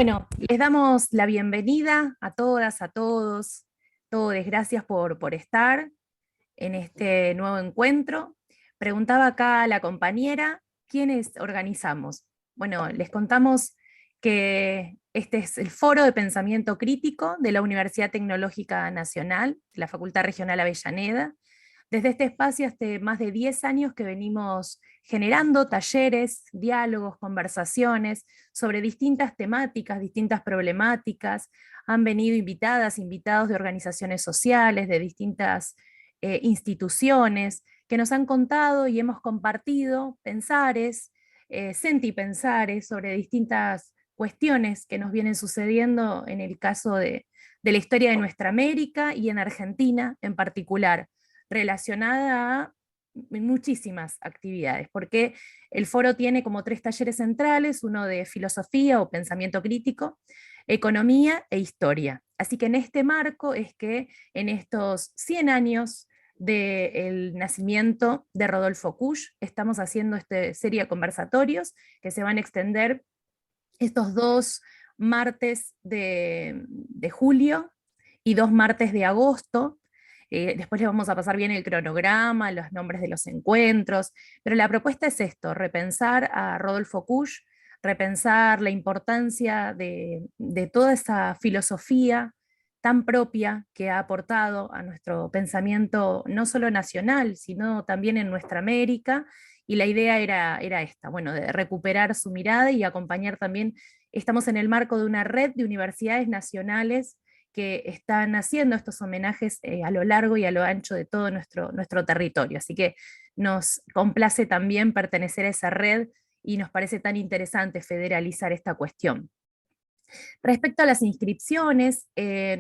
Bueno, les damos la bienvenida a todas, a todos, todos, gracias por estar en este nuevo encuentro. Preguntaba acá a la compañera, ¿quiénes organizamos? Bueno, les contamos que este es el Foro de Pensamiento Crítico de la Universidad Tecnológica Nacional, de la Facultad Regional Avellaneda. Desde este espacio, hace más de 10 años que venimos generando talleres, diálogos, conversaciones sobre distintas temáticas, distintas problemáticas. Han venido invitadas, invitados de organizaciones sociales, de distintas instituciones, que nos han contado y hemos compartido pensares, sentipensares sobre distintas cuestiones que nos vienen sucediendo en el caso de la historia de nuestra América y en Argentina en particular, relacionada a muchísimas actividades, porque el foro tiene como 3 talleres centrales, uno de filosofía o pensamiento crítico, economía e historia. Así que en este marco es que en estos 100 años del nacimiento de Rodolfo Kusch estamos haciendo esta serie de conversatorios que se van a extender estos 2 martes de julio y 2 martes de agosto. Después les vamos a pasar bien el cronograma, los nombres de los encuentros, pero la propuesta es esto: repensar a Rodolfo Kusch, repensar la importancia de toda esa filosofía tan propia que ha aportado a nuestro pensamiento no solo nacional, sino también en nuestra América, y la idea era esta, bueno, de recuperar su mirada y acompañar también. Estamos en el marco de una red de universidades nacionales que están haciendo estos homenajes a lo largo y a lo ancho de todo nuestro territorio. Así que nos complace también pertenecer a esa red y nos parece tan interesante federalizar esta cuestión. Respecto a las inscripciones,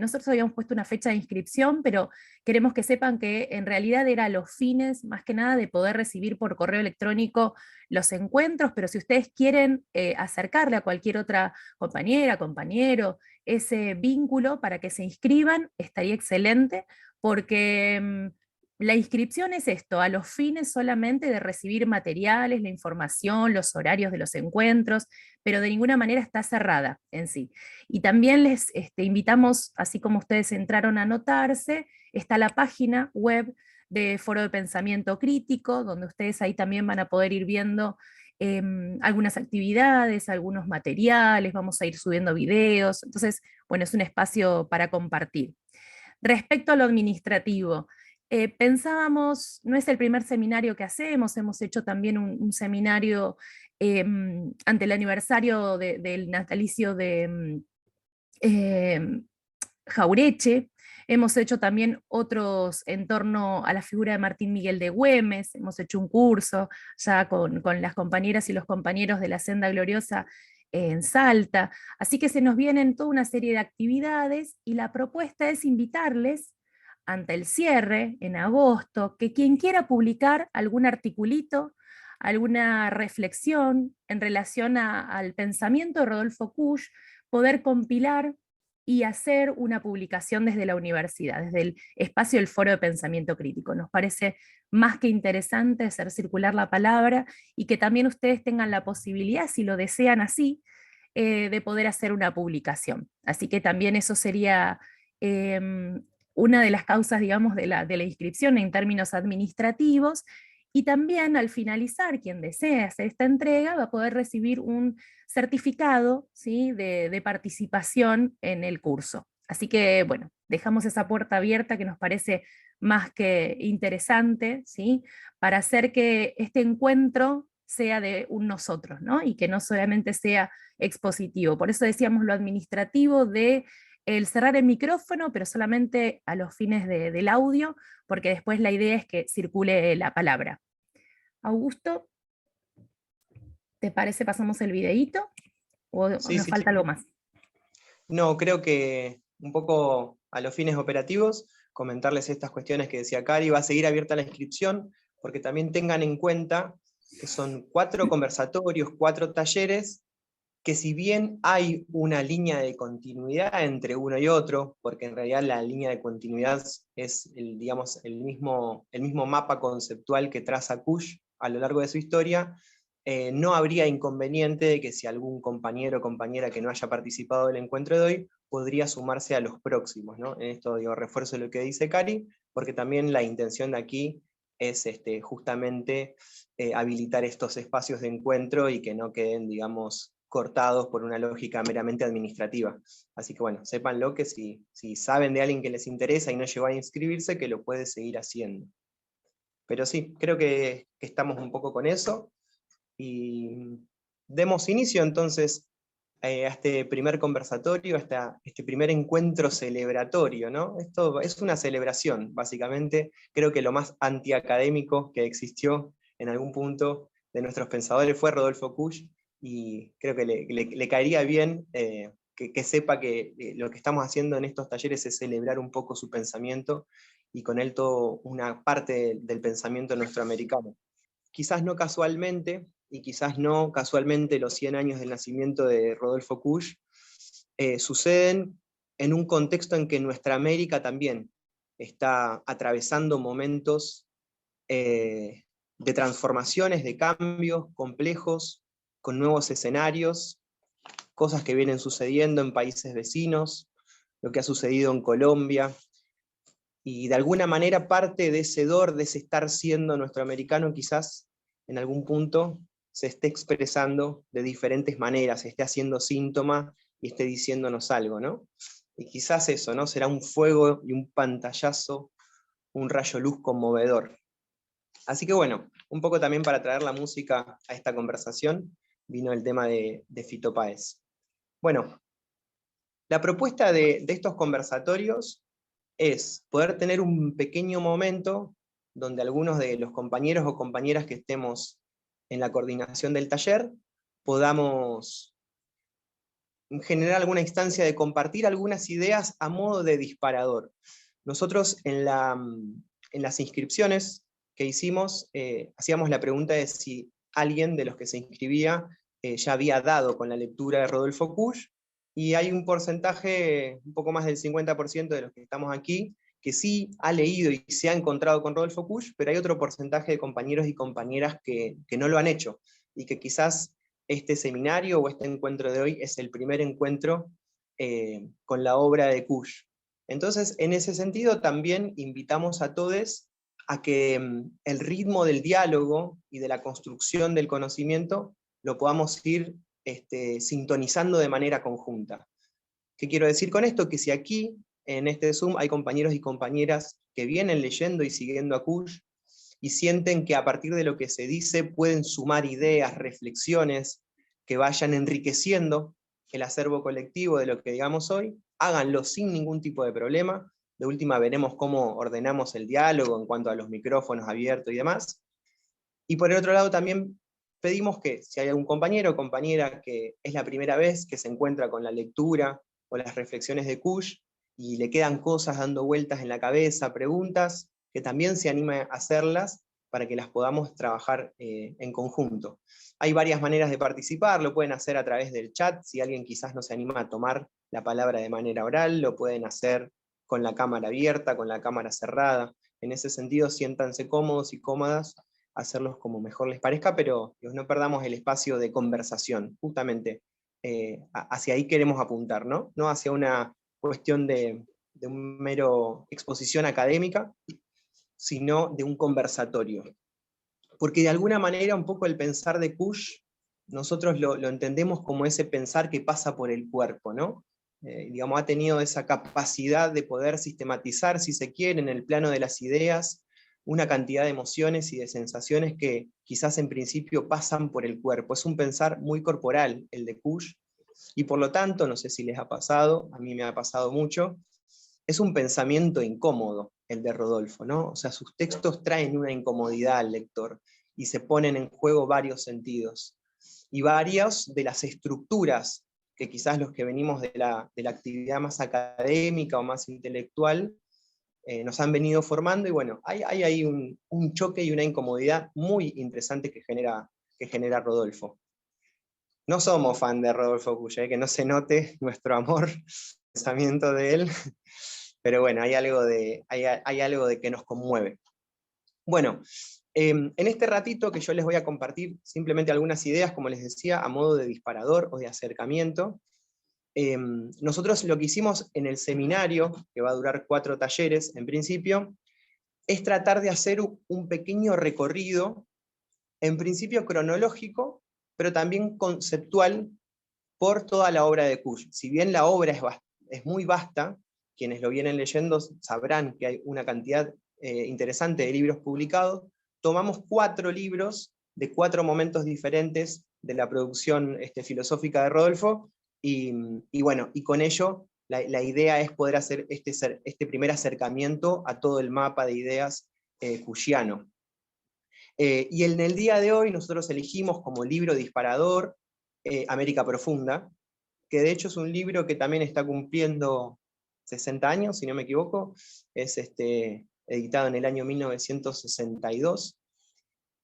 nosotros habíamos puesto una fecha de inscripción, pero queremos que sepan que en realidad era a los fines, más que nada, de poder recibir por correo electrónico los encuentros, pero si ustedes quieren acercarle a cualquier otra compañera, compañero, ese vínculo para que se inscriban, estaría excelente, porque la inscripción es esto, a los fines solamente de recibir materiales, la información, los horarios de los encuentros, pero de ninguna manera está cerrada en sí. Y también les invitamos, así como ustedes entraron a anotarse, está la página web de Foro de Pensamiento Crítico, donde ustedes ahí también van a poder ir viendo algunas actividades, algunos materiales, vamos a ir subiendo videos, entonces, bueno, es un espacio para compartir. Respecto a lo administrativo, pensábamos, no es el primer seminario que hacemos, hemos hecho también un seminario ante el aniversario del natalicio de Jaureche. Hemos hecho también otros en torno a la figura de Martín Miguel de Güemes, hemos hecho un curso ya con las compañeras y los compañeros de la Senda Gloriosa en Salta, así que se nos vienen toda una serie de actividades y la propuesta es invitarles ante el cierre en agosto, que quien quiera publicar algún articulito, alguna reflexión en relación al pensamiento de Rodolfo Kusch, poder compilar y hacer una publicación desde la universidad, desde el espacio del Foro de Pensamiento Crítico. Nos parece más que interesante hacer circular la palabra y que también ustedes tengan la posibilidad, si lo desean así, de poder hacer una publicación. Así que también eso sería una de las causas, digamos, de la inscripción en términos administrativos, y también al finalizar, quien desee hacer esta entrega va a poder recibir un certificado, ¿sí?, de participación en el curso. Así que, bueno, dejamos esa puerta abierta que nos parece más que interesante, ¿sí?, para hacer que este encuentro sea de un nosotros, ¿no?, y que no solamente sea expositivo. Por eso decíamos lo administrativo de el cerrar el micrófono, pero solamente a los fines del audio, porque después la idea es que circule la palabra. Augusto, ¿te parece pasamos el videíto o Sí, nos sí. falta algo más? No, creo que un poco a los fines operativos, comentarles estas cuestiones que decía Cari, va a seguir abierta la inscripción, porque también tengan en cuenta que son 4 conversatorios, 4 talleres, que si bien hay una línea de continuidad entre uno y otro, porque en realidad la línea de continuidad es digamos, el mismo mapa conceptual que traza Kusch a lo largo de su historia, no habría inconveniente de que si algún compañero o compañera que no haya participado del encuentro de hoy, podría sumarse a los próximos, ¿no? En esto refuerzo lo que dice Cari, porque también la intención de aquí es justamente habilitar estos espacios de encuentro y que no queden, digamos, cortados por una lógica meramente administrativa. Así que bueno, sépanlo que si saben de alguien que les interesa y no llegó a inscribirse, que lo puede seguir haciendo. Pero sí, creo que estamos un poco con eso. Y demos inicio entonces a este primer conversatorio, a este primer encuentro celebratorio, ¿no? Esto es una celebración, básicamente. Creo que lo más antiacadémico que existió en algún punto de nuestros pensadores fue Rodolfo Kusch, y creo que le caería bien que sepa que lo que estamos haciendo en estos talleres es celebrar un poco su pensamiento, y con él todo una parte del pensamiento nuestroamericano. Quizás no casualmente, y quizás no casualmente los 100 años del nacimiento de Rodolfo Kusch, suceden en un contexto en que nuestra América también está atravesando momentos de transformaciones, de cambios complejos, con nuevos escenarios, cosas que vienen sucediendo en países vecinos, lo que ha sucedido en Colombia, y de alguna manera parte de ese de ese estar siendo nuestro americano, quizás en algún punto se esté expresando de diferentes maneras, esté haciendo síntoma y esté diciéndonos algo, ¿no? Y quizás eso, ¿no? Será un fuego y un pantallazo, un rayo luz conmovedor. Así que bueno, un poco también para traer la música a esta conversación, vino el tema de Fito Páez. Bueno, la propuesta de estos conversatorios es poder tener un pequeño momento donde algunos de los compañeros o compañeras que estemos en la coordinación del taller podamos generar alguna instancia de compartir algunas ideas a modo de disparador. Nosotros en las inscripciones que hicimos, hacíamos la pregunta de si alguien de los que se inscribía ya había dado con la lectura de Rodolfo Kusch, y hay un porcentaje, un poco más del 50% de los que estamos aquí, que sí ha leído y se ha encontrado con Rodolfo Kusch, pero hay otro porcentaje de compañeros y compañeras que no lo han hecho, y que quizás este seminario o este encuentro de hoy es el primer encuentro con la obra de Kusch. Entonces, en ese sentido, también invitamos a todos a que el ritmo del diálogo y de la construcción del conocimiento lo podamos ir sintonizando de manera conjunta. ¿Qué quiero decir con esto? Que si aquí, en este Zoom, hay compañeros y compañeras que vienen leyendo y siguiendo a Kusch, y sienten que a partir de lo que se dice pueden sumar ideas, reflexiones, que vayan enriqueciendo el acervo colectivo de lo que digamos hoy, háganlo sin ningún tipo de problema. De última veremos cómo ordenamos el diálogo en cuanto a los micrófonos abiertos y demás. Y por el otro lado también pedimos que si hay algún compañero o compañera que es la primera vez que se encuentra con la lectura o las reflexiones de Kusch y le quedan cosas dando vueltas en la cabeza, preguntas, que también se anime a hacerlas para que las podamos trabajar en conjunto. Hay varias maneras de participar, lo pueden hacer a través del chat, si alguien quizás no se anima a tomar la palabra de manera oral, lo pueden hacer con la cámara abierta, con la cámara cerrada. En ese sentido, siéntanse cómodos y cómodas, hacerlos como mejor les parezca, pero no perdamos el espacio de conversación, justamente hacia ahí queremos apuntar, ¿no? No hacia una cuestión de un mero exposición académica, sino de un conversatorio. Porque de alguna manera un poco el pensar de Kusch, nosotros lo entendemos como ese pensar que pasa por el cuerpo, ¿no? Digamos, ha tenido esa capacidad de poder sistematizar, si se quiere, en el plano de las ideas, una cantidad de emociones y de sensaciones que quizás en principio pasan por el cuerpo. Es un pensar muy corporal el de Kusch, y por lo tanto, no sé si les ha pasado, a mí me ha pasado mucho, es un pensamiento incómodo el de Rodolfo, ¿no? O sea, sus textos traen una incomodidad al lector y se ponen en juego varios sentidos. Y varias de las estructuras que quizás los que venimos de la actividad más académica o más intelectual nos han venido formando, y bueno, hay ahí un choque y una incomodidad muy interesante que genera Rodolfo. No somos fan de Rodolfo Kusch, que no se note nuestro amor, pensamiento de él, pero bueno, hay algo de que nos conmueve. Bueno, En este ratito que yo les voy a compartir simplemente algunas ideas, como les decía, a modo de disparador o de acercamiento. Nosotros lo que hicimos en el seminario, que va a durar 4 talleres en principio, es tratar de hacer un pequeño recorrido, en principio cronológico, pero también conceptual, por toda la obra de Kusch. Si bien la obra es muy vasta, quienes lo vienen leyendo sabrán que hay una cantidad interesante de libros publicados, tomamos 4 libros de 4 momentos diferentes de la producción filosófica de Rodolfo, y bueno, y con ello la idea es poder hacer este primer acercamiento a todo el mapa de ideas kuschiano. Y en el día de hoy nosotros elegimos como libro disparador América Profunda, que de hecho es un libro que también está cumpliendo 60 años, si no me equivoco, es editado en el año 1962,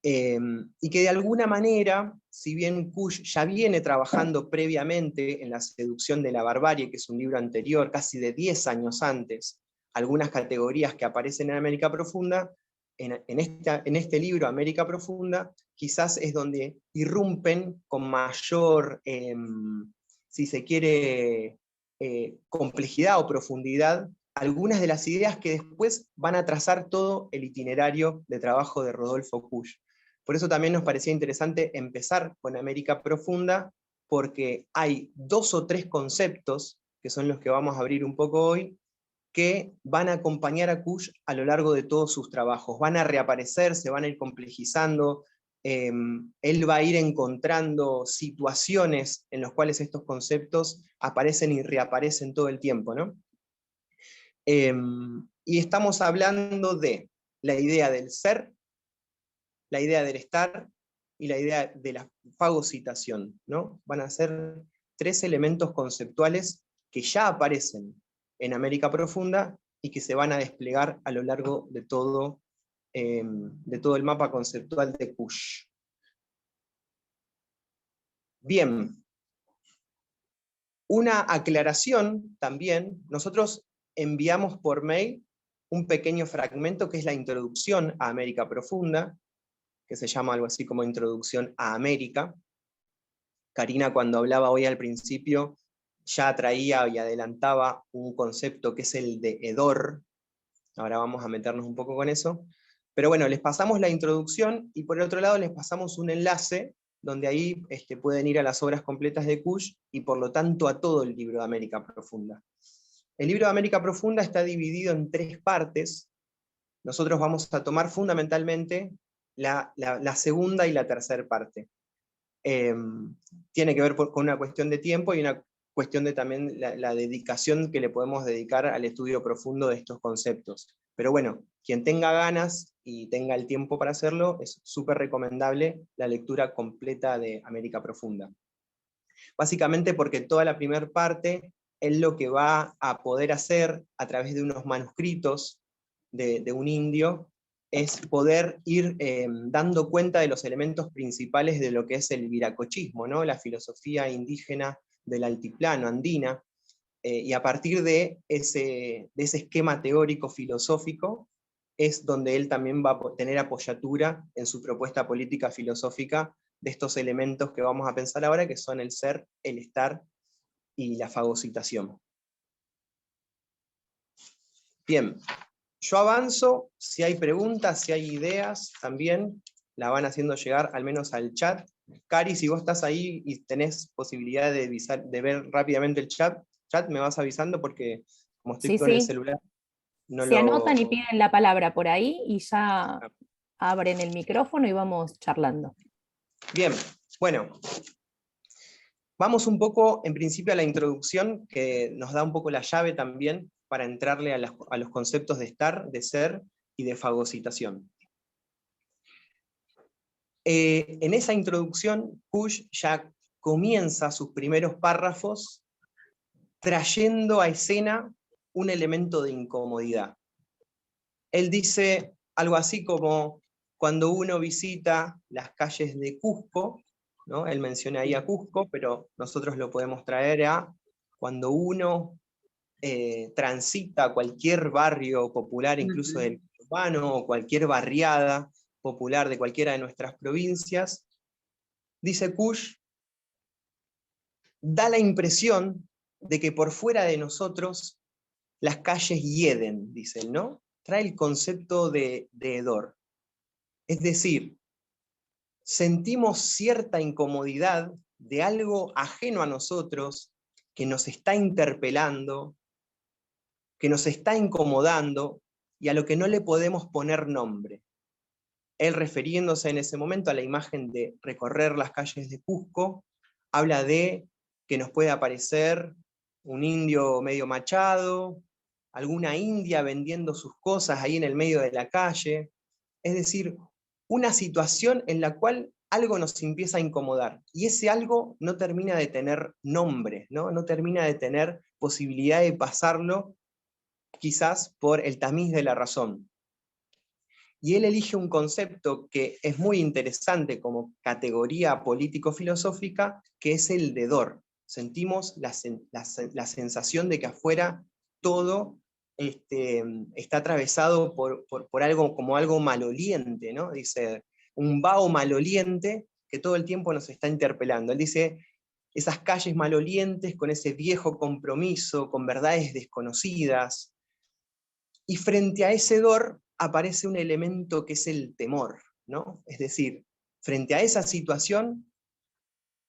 y que de alguna manera, si bien Kusch ya viene trabajando previamente en La seducción de la barbarie, que es un libro anterior, casi de 10 años antes, algunas categorías que aparecen en América Profunda, en este libro, América Profunda, quizás es donde irrumpen con mayor, si se quiere, complejidad o profundidad, algunas de las ideas que después van a trazar todo el itinerario de trabajo de Rodolfo Kusch. Por eso también nos parecía interesante empezar con América Profunda, porque hay 2 o 3 conceptos, que son los que vamos a abrir un poco hoy, que van a acompañar a Kusch a lo largo de todos sus trabajos. Van a reaparecer, se van a ir complejizando, él va a ir encontrando situaciones en las cuales estos conceptos aparecen y reaparecen todo el tiempo, ¿no? Y estamos hablando de la idea del ser, la idea del estar y la idea de la fagocitación, ¿no? Van a ser 3 elementos conceptuales que ya aparecen en América Profunda y que se van a desplegar a lo largo de todo el mapa conceptual de Kusch. Bien, una aclaración también, nosotros enviamos por mail un pequeño fragmento que es la introducción a América Profunda, que se llama algo así como Introducción a América. Karina, cuando hablaba hoy al principio, ya traía y adelantaba un concepto que es el de hedor. Ahora vamos a meternos un poco con eso. Pero bueno, les pasamos la introducción y por el otro lado les pasamos un enlace donde ahí pueden ir a las obras completas de Kusch y por lo tanto a todo el libro de América Profunda. El libro de América Profunda está dividido en 3 partes. Nosotros vamos a tomar fundamentalmente la segunda y la tercera parte. Tiene que ver con una cuestión de tiempo y una cuestión de también la dedicación que le podemos dedicar al estudio profundo de estos conceptos. Pero bueno, quien tenga ganas y tenga el tiempo para hacerlo, es súper recomendable la lectura completa de América Profunda. Básicamente porque toda la primera parte, él lo que va a poder hacer a través de unos manuscritos de un indio, es poder ir dando cuenta de los elementos principales de lo que es el viracochismo, ¿no? La filosofía indígena del altiplano andina, y a partir de ese esquema teórico filosófico es donde él también va a tener apoyatura en su propuesta política filosófica de estos elementos que vamos a pensar ahora, que son el ser, el estar y la fagocitación. Bien, yo avanzo, si hay preguntas, si hay ideas, también la van haciendo llegar al menos al chat. Cari, si vos estás ahí y tenés posibilidad de ver rápidamente el chat, me vas avisando porque como estoy Sí, con el sí. celular, no Se lo... anotan y piden la palabra por ahí y ya abren el micrófono y vamos charlando. Bien, bueno, vamos un poco en principio a la introducción, que nos da un poco la llave también para entrarle a los conceptos de estar, de ser y de fagocitación. En esa introducción, Kusch ya comienza sus primeros párrafos trayendo a escena un elemento de incomodidad. Él dice algo así como, cuando uno visita las calles de Cusco, ¿no? Él menciona ahí a Cusco, pero nosotros lo podemos traer a cuando uno transita cualquier barrio popular, incluso del urbano, o cualquier barriada, popular de cualquiera de nuestras provincias, dice Kusch, da la impresión de que por fuera de nosotros las calles hieden, dice él, ¿no? Trae el concepto de hedor. Es decir, sentimos cierta incomodidad de algo ajeno a nosotros, que nos está interpelando, que nos está incomodando y a lo que no le podemos poner nombre. Él, refiriéndose en ese momento a la imagen de recorrer las calles de Cusco, habla de que nos puede aparecer un indio medio machado, alguna india vendiendo sus cosas ahí en el medio de la calle, es decir, una situación en la cual algo nos empieza a incomodar, y ese algo no termina de tener nombre, no termina de tener posibilidad de pasarlo quizás por el tamiz de la razón. Y él elige un concepto que es muy interesante como categoría político-filosófica, que es el hedor. Sentimos la sensación de que afuera todo está atravesado por algo como algo maloliente, ¿no? Dice, un vaho maloliente que todo el tiempo nos está interpelando. Él dice, esas calles malolientes con ese viejo compromiso, con verdades desconocidas, y frente a ese hedor aparece un elemento que es el temor, ¿no? Es decir, frente a esa situación,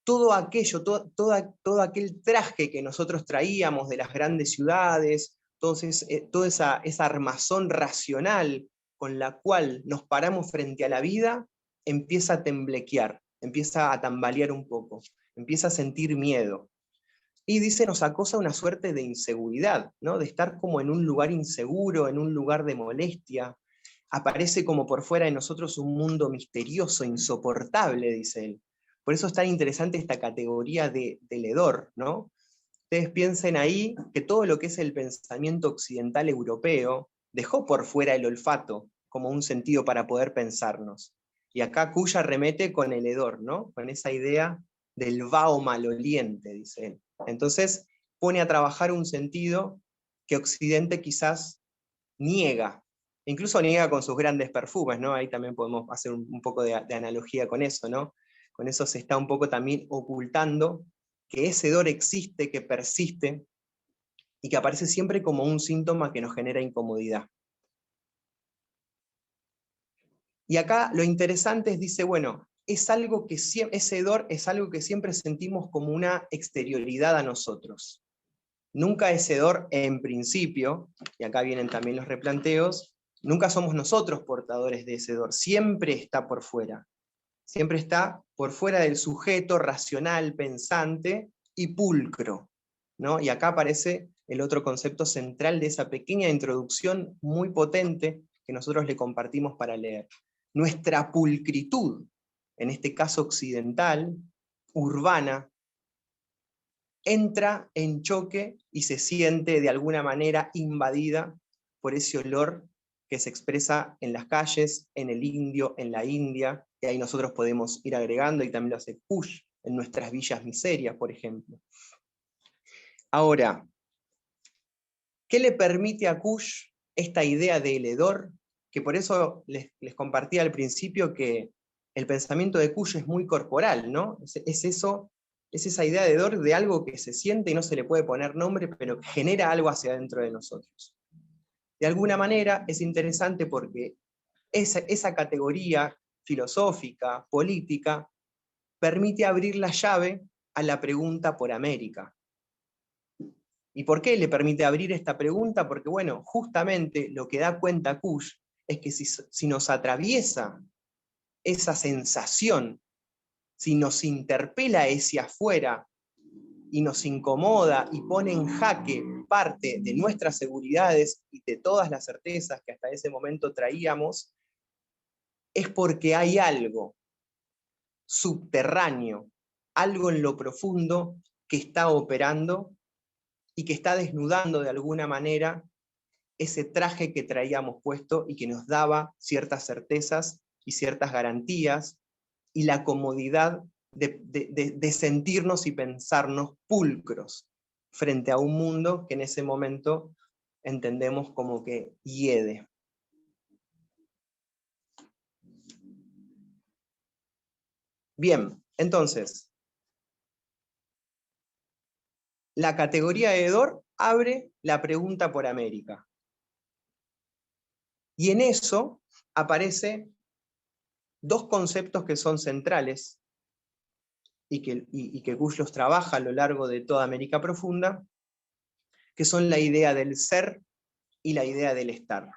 todo aquello, todo aquel traje que nosotros traíamos de las grandes ciudades, entonces, toda esa armazón racional con la cual nos paramos frente a la vida, empieza a temblequear, empieza a tambalear un poco, empieza a sentir miedo. Y dice, nos acosa una suerte de inseguridad, ¿no? De estar como en un lugar inseguro, en un lugar de molestia. Aparece como por fuera de nosotros un mundo misterioso, insoportable, dice él. Por eso es tan interesante esta categoría del hedor, ¿no? Ustedes piensen ahí que todo lo que es el pensamiento occidental europeo dejó por fuera el olfato como un sentido para poder pensarnos. Y acá Cuya remete con el hedor, ¿no? Con esa idea del vaho maloliente, dice él. Entonces pone a trabajar un sentido que Occidente quizás niega, incluso niega con sus grandes perfumes, ¿no? Ahí también podemos hacer un poco de analogía con eso, ¿no? Con eso se está un poco también ocultando que ese hedor existe, que persiste, y que aparece siempre como un síntoma que nos genera incomodidad. Y acá lo interesante es, dice, bueno, ese hedor es algo que siempre sentimos como una exterioridad a nosotros. Nunca ese hedor en principio, y acá vienen también los replanteos, nunca somos nosotros portadores de ese hedor, siempre está por fuera. Siempre está por fuera del sujeto racional, pensante y pulcro, ¿no? Y acá aparece el otro concepto central de esa pequeña introducción muy potente que nosotros le compartimos para leer. Nuestra pulcritud, en este caso occidental, urbana, entra en choque y se siente de alguna manera invadida por ese olor que se expresa en las calles, en el indio, en la India, y ahí nosotros podemos ir agregando, y también lo hace Kusch en nuestras villas miserias, por ejemplo. Ahora, ¿qué le permite a Kusch esta idea del hedor? Que por eso les compartí al principio que el pensamiento de Kusch es muy corporal, ¿no? Es esa idea de hedor de algo que se siente y no se le puede poner nombre, pero que genera algo hacia adentro de nosotros. De alguna manera es interesante porque esa categoría filosófica, política, permite abrir la llave a la pregunta por América. ¿Y por qué le permite abrir esta pregunta? Porque, bueno, justamente lo que da cuenta Kusch es que si nos atraviesa esa sensación, si nos interpela ese afuera y nos incomoda y pone en jaque parte de nuestras seguridades y de todas las certezas que hasta ese momento traíamos, es porque hay algo subterráneo, algo en lo profundo que está operando y que está desnudando de alguna manera ese traje que traíamos puesto y que nos daba ciertas certezas y ciertas garantías y la comodidad de sentirnos y pensarnos pulcros frente a un mundo que en ese momento entendemos como que hiede. Bien, entonces, la categoría de Dor abre la pregunta por América. Y en eso aparecen dos conceptos que son centrales y que Kush los trabaja a lo largo de toda América Profunda, que son la idea del ser y la idea del estar.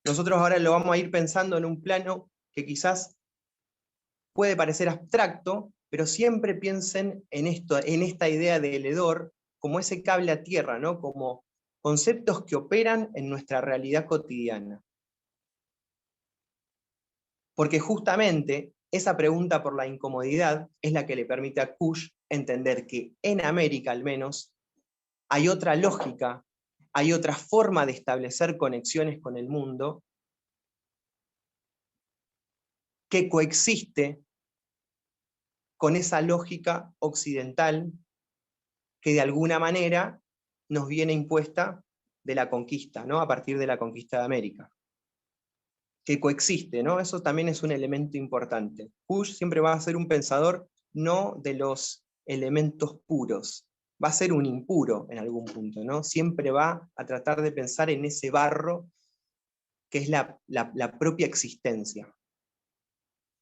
Nosotros ahora lo vamos a ir pensando en un plano que quizás puede parecer abstracto, pero siempre piensen en esta idea del hedor como ese cable a tierra, ¿no? Como conceptos que operan en nuestra realidad cotidiana. Porque justamente esa pregunta por la incomodidad es la que le permite a Kush entender que en América al menos hay otra lógica, hay otra forma de establecer conexiones con el mundo que coexiste con esa lógica occidental que de alguna manera nos viene impuesta de la conquista, ¿no? A partir de la conquista de América. Que coexiste, ¿no? Eso también es un elemento importante. Kush siempre va a ser un pensador no de los elementos puros, va a ser un impuro en algún punto, ¿no? Siempre va a tratar de pensar en ese barro que es la propia existencia.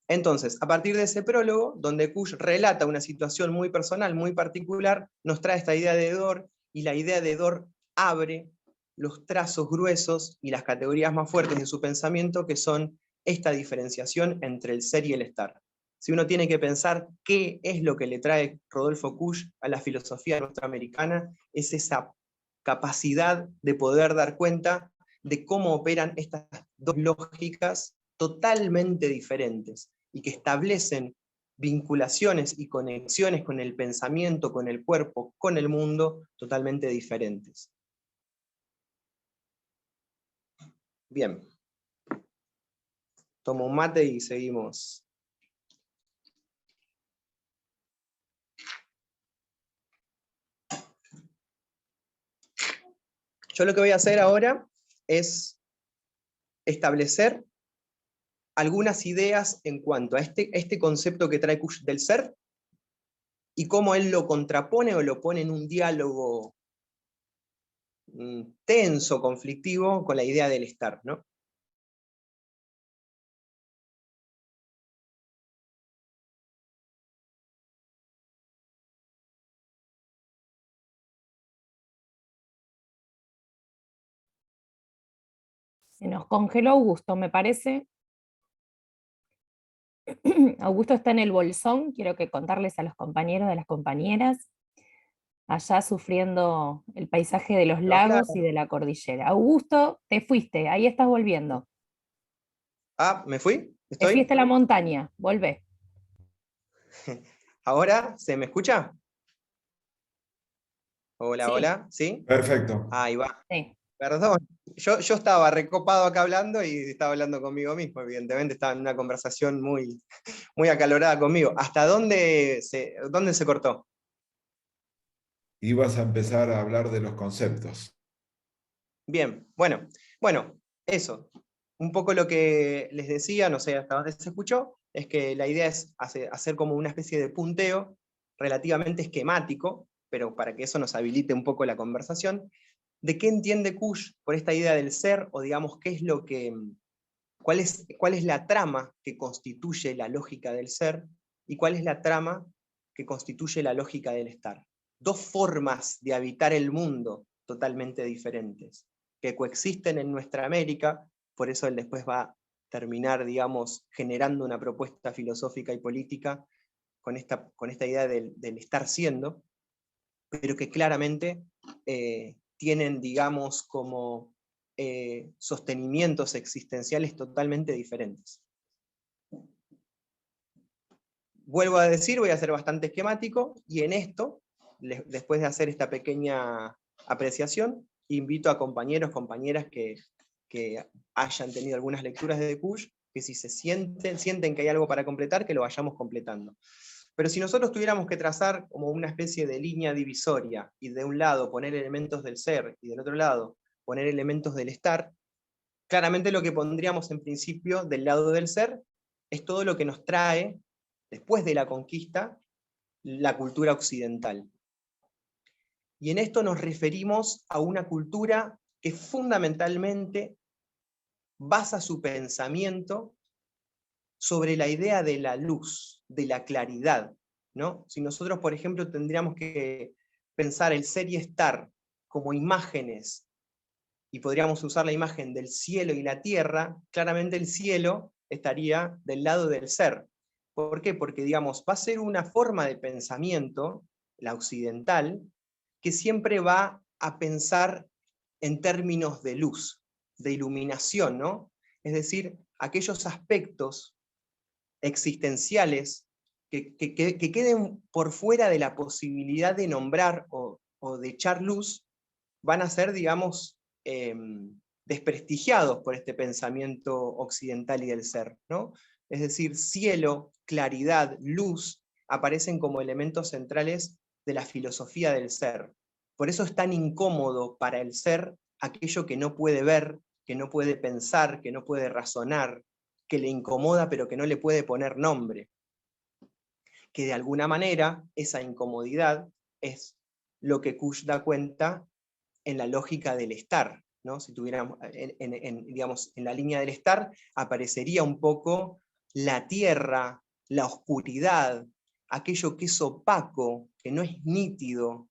Entonces, a partir de ese prólogo, donde Kush relata una situación muy personal, muy particular, nos trae esta idea de Dor, y la idea de Dor abre los trazos gruesos y las categorías más fuertes de su pensamiento, que son esta diferenciación entre el ser y el estar. Si uno tiene que pensar qué es lo que le trae Rodolfo Kush a la filosofía norteamericana, es esa capacidad de poder dar cuenta de cómo operan estas dos lógicas totalmente diferentes y que establecen vinculaciones y conexiones con el pensamiento, con el cuerpo, con el mundo, totalmente diferentes. Bien. Tomo un mate y seguimos. Yo lo que voy a hacer ahora es establecer algunas ideas en cuanto a este concepto que trae Kush del ser y cómo él lo contrapone o lo pone en un diálogo tenso, conflictivo, con la idea del estar, ¿no? Se nos congeló Augusto, me parece. Augusto está en el bolsón, quiero que contarles a los compañeros, de las compañeras, allá sufriendo el paisaje de los Pero habla... lagos y de la cordillera. Augusto, te fuiste, ahí estás volviendo. Ah, ¿me fui? Te ¿Estoy? fuiste a la montaña, volvé. ¿Ahora se me escucha? Hola, Sí, hola, ¿sí? Perfecto. Ahí va. sí. Perdón, yo estaba recopado acá hablando y estaba hablando conmigo mismo, evidentemente estaba en una conversación muy, muy acalorada conmigo. ¿Hasta dónde se cortó? Ibas a empezar a hablar de los conceptos. Bien, bueno, eso. Un poco lo que les decía, no sé hasta dónde se escuchó, es que la idea es hacer como una especie de punteo relativamente esquemático, pero para que eso nos habilite un poco la conversación, de qué entiende Kush por esta idea del ser, o digamos, qué es lo que, cuál es la trama que constituye la lógica del ser, y cuál es la trama que constituye la lógica del estar. Dos formas de habitar el mundo totalmente diferentes, que coexisten en nuestra América, por eso él después va a terminar, digamos, generando una propuesta filosófica y política con esta idea del estar siendo, pero que claramente tienen, digamos, como sostenimientos existenciales totalmente diferentes. Vuelvo a decir, voy a ser bastante esquemático, y en esto, después de hacer esta pequeña apreciación, invito a compañeros, compañeras que hayan tenido algunas lecturas de Kush, que si se sienten que hay algo para completar, que lo vayamos completando. Pero si nosotros tuviéramos que trazar como una especie de línea divisoria, y de un lado poner elementos del ser, y del otro lado poner elementos del estar, claramente lo que pondríamos en principio del lado del ser es todo lo que nos trae después de la conquista, la cultura occidental. Y en esto nos referimos a una cultura que fundamentalmente basa su pensamiento sobre la idea de la luz, de la claridad, ¿no? Si nosotros, por ejemplo, tendríamos que pensar el ser y estar como imágenes, y podríamos usar la imagen del cielo y la tierra, claramente el cielo estaría del lado del ser. ¿Por qué? Porque, digamos, va a ser una forma de pensamiento, la occidental, que siempre va a pensar en términos de luz, de iluminación, ¿no? Es decir, aquellos aspectos existenciales que queden por fuera de la posibilidad de nombrar o de echar luz, van a ser, digamos, desprestigiados por este pensamiento occidental y del ser, ¿no? Es decir, cielo, claridad, luz, aparecen como elementos centrales de la filosofía del ser. Por eso es tan incómodo para el ser aquello que no puede ver, que no puede pensar, que no puede razonar, que le incomoda pero que no le puede poner nombre. Que de alguna manera esa incomodidad es lo que Kush da cuenta en la lógica del estar, ¿no? Si tuviéramos, digamos, en la línea del estar, aparecería un poco la tierra, la oscuridad, aquello que es opaco, que no es nítido,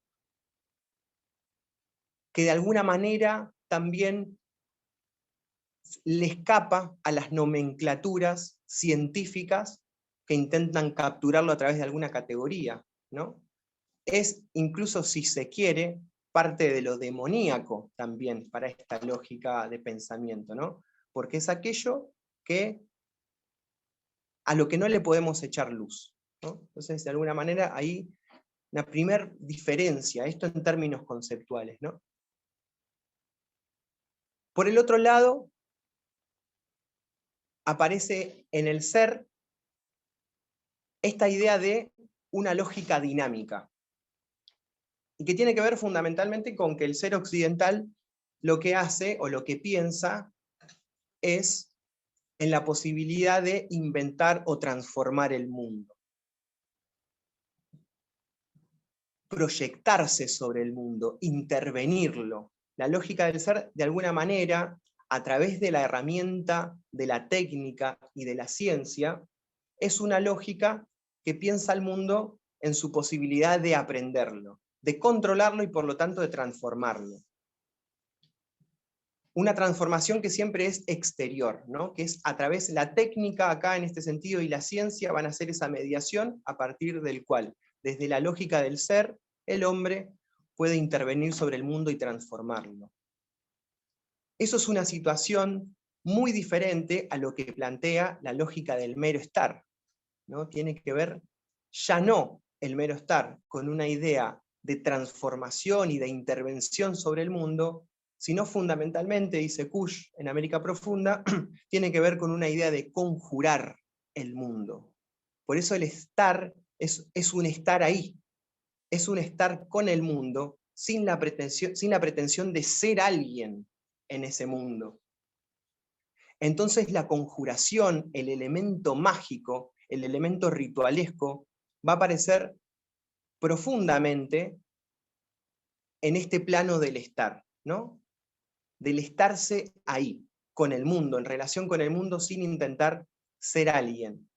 que de alguna manera también le escapa a las nomenclaturas científicas que intentan capturarlo a través de alguna categoría, ¿no? Es, incluso si se quiere, parte de lo demoníaco también para esta lógica de pensamiento, ¿no? Porque es aquello a lo que no le podemos echar luz, ¿no? Entonces, de alguna manera, ahí una primera diferencia, esto en términos conceptuales, ¿no? Por el otro lado, aparece en el ser esta idea de una lógica dinámica, y que tiene que ver fundamentalmente con que el ser occidental lo que hace o lo que piensa es en la posibilidad de inventar o transformar el mundo. Proyectarse sobre el mundo, intervenirlo. La lógica del ser, de alguna manera, a través de la herramienta, de la técnica y de la ciencia, es una lógica que piensa el mundo en su posibilidad de aprenderlo, de controlarlo y por lo tanto de transformarlo. Una transformación que siempre es exterior, ¿no? Que es a través de la técnica acá en este sentido y la ciencia van a hacer esa mediación a partir del cual, desde la lógica del ser, el hombre puede intervenir sobre el mundo y transformarlo. Eso es una situación muy diferente a lo que plantea la lógica del mero estar, ¿no? Tiene que ver ya no el mero estar con una idea de transformación y de intervención sobre el mundo, sino fundamentalmente, dice Kush en América Profunda, tiene que ver con una idea de conjurar el mundo. Por eso el estar es un estar ahí, es un estar con el mundo sin la pretensión de ser alguien en ese mundo. Entonces la conjuración, el elemento mágico, el elemento ritualesco, va a aparecer profundamente en este plano del estar, ¿no? Del estarse ahí, con el mundo, en relación con el mundo, sin intentar ser alguien.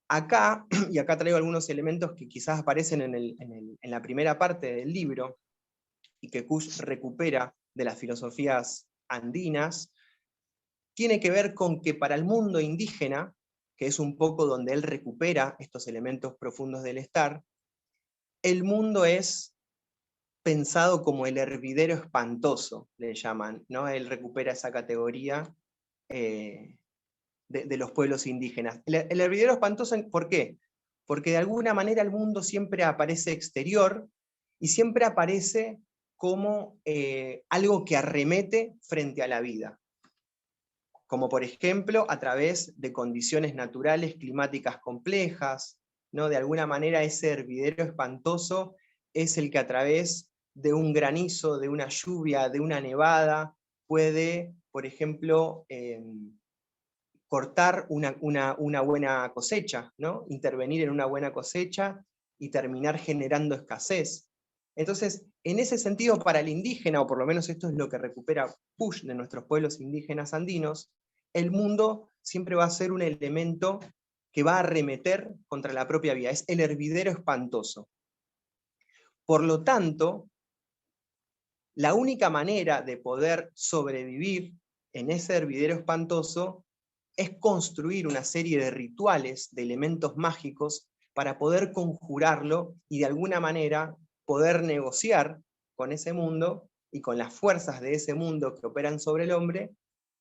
Acá, y acá traigo algunos elementos que quizás aparecen en la primera parte del libro, y que Kush recupera de las filosofías andinas, tiene que ver con que para el mundo indígena, que es un poco donde él recupera estos elementos profundos del estar, el mundo es pensado como el hervidero espantoso, le llaman, ¿no? Él recupera esa categoría de los pueblos indígenas. El hervidero espantoso, ¿por qué? Porque de alguna manera el mundo siempre aparece exterior y siempre aparece como algo que arremete frente a la vida. Como por ejemplo a través de condiciones naturales climáticas complejas, ¿no? De alguna manera ese hervidero espantoso es el que a través de un granizo, de una lluvia, de una nevada, puede, por ejemplo, cortar una buena cosecha, ¿no? Intervenir en una buena cosecha y terminar generando escasez. Entonces, en ese sentido, para el indígena, o por lo menos esto es lo que recupera Push de nuestros pueblos indígenas andinos, el mundo siempre va a ser un elemento que va a arremeter contra la propia vida, es el hervidero espantoso. Por lo tanto, la única manera de poder sobrevivir en ese hervidero espantoso es construir una serie de rituales, de elementos mágicos, para poder conjurarlo y de alguna manera poder negociar con ese mundo y con las fuerzas de ese mundo que operan sobre el hombre,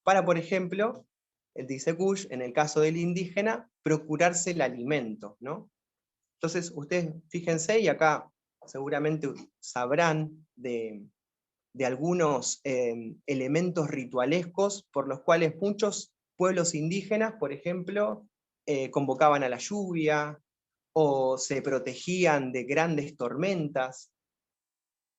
para, por ejemplo, el dice Kush, en el caso del indígena, procurarse el alimento, ¿no? Entonces, ustedes fíjense, y acá seguramente sabrán de algunos elementos ritualescos por los cuales muchos pueblos indígenas, por ejemplo, convocaban a la lluvia o se protegían de grandes tormentas.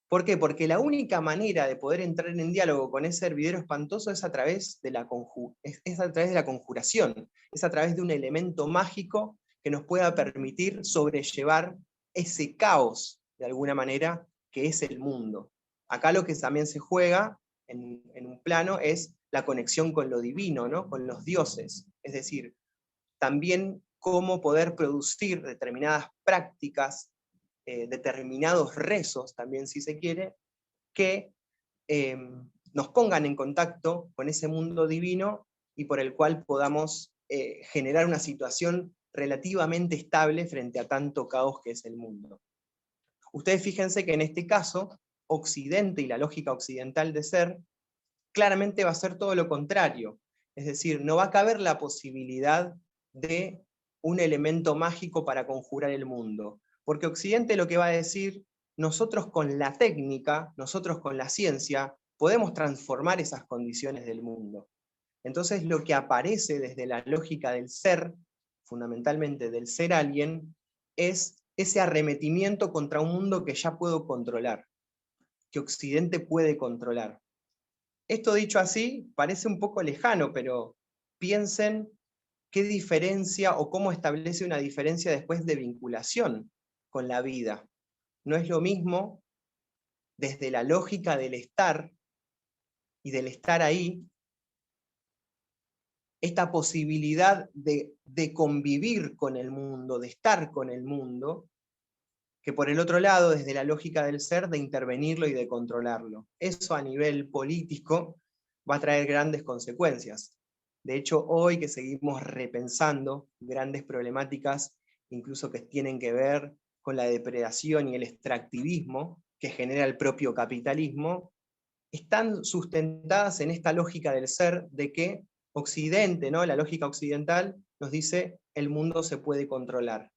¿Por qué? Porque la única manera de poder entrar en diálogo con ese hervidero espantoso es a través de la conjuración, es a través de un elemento mágico que nos pueda permitir sobrellevar ese caos, de alguna manera, que es el mundo. Acá lo que también se juega en un plano es la conexión con lo divino, ¿no? Con los dioses. Es decir, también cómo poder producir determinadas prácticas, determinados rezos, también si se quiere, que nos pongan en contacto con ese mundo divino y por el cual podamos generar una situación relativamente estable frente a tanto caos que es el mundo. Ustedes fíjense que en este caso, Occidente y la lógica occidental de ser, claramente va a ser todo lo contrario. Es decir, no va a caber la posibilidad de un elemento mágico para conjurar el mundo. Porque Occidente lo que va a decir, nosotros con la técnica, nosotros con la ciencia, podemos transformar esas condiciones del mundo. Entonces lo que aparece desde la lógica del ser, fundamentalmente del ser alguien, es ese arremetimiento contra un mundo que ya puedo controlar, que Occidente puede controlar. Esto dicho así, parece un poco lejano, pero piensen qué diferencia o cómo establece una diferencia después de vinculación con la vida. No es lo mismo desde la lógica del estar y del estar ahí, esta posibilidad de convivir con el mundo, de estar con el mundo, que por el otro lado, desde la lógica del ser, de intervenirlo y de controlarlo. Eso a nivel político va a traer grandes consecuencias. De hecho, hoy que seguimos repensando grandes problemáticas, incluso que tienen que ver con la depredación y el extractivismo que genera el propio capitalismo, están sustentadas en esta lógica del ser de que Occidente, ¿no? La lógica occidental nos dice el mundo se puede controlar,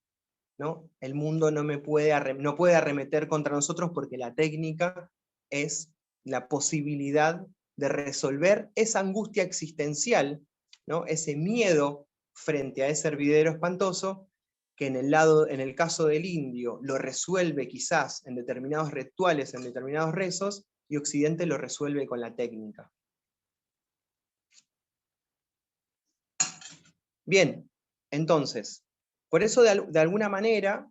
¿no? El mundo no puede arremeter contra nosotros porque la técnica es la posibilidad de resolver esa angustia existencial, ¿no? Ese miedo frente a ese hervidero espantoso, que en el caso del indio lo resuelve quizás en determinados rituales, en determinados rezos, y Occidente lo resuelve con la técnica. Bien, entonces, por eso de alguna manera,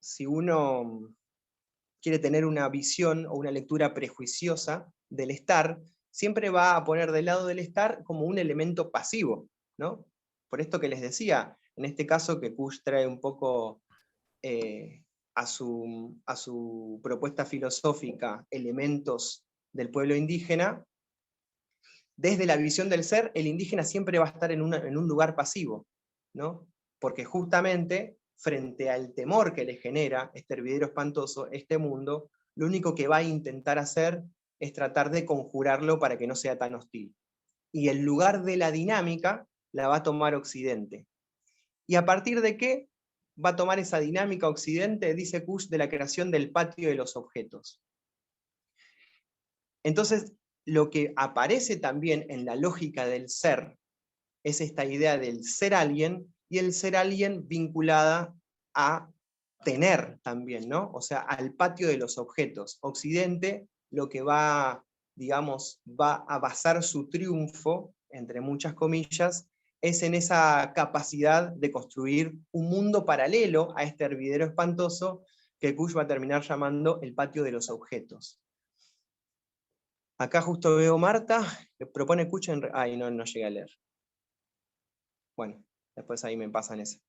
si uno quiere tener una visión o una lectura prejuiciosa del estar, siempre va a poner del lado del estar como un elemento pasivo, ¿no? Por esto que les decía, en este caso que Kush trae un poco a su propuesta filosófica elementos del pueblo indígena, desde la visión del ser, el indígena siempre va a estar en un lugar pasivo, ¿no? Porque justamente, frente al temor que le genera este hervidero espantoso, este mundo, lo único que va a intentar hacer es tratar de conjurarlo para que no sea tan hostil. Y el lugar de la dinámica la va a tomar Occidente. ¿Y a partir de qué va a tomar esa dinámica Occidente? Dice Kush, de la creación del patio de los objetos. Entonces, lo que aparece también en la lógica del ser es esta idea del ser alguien, y el ser alguien vinculada a tener también, ¿no? O sea, al patio de los objetos. Occidente lo que va, digamos, va a basar su triunfo, entre muchas comillas, es en esa capacidad de construir un mundo paralelo a este hervidero espantoso que Kush va a terminar llamando el patio de los objetos. Acá justo veo Marta, que propone Kush en... Ay, no llegué a leer. Bueno, después ahí me pasan ese.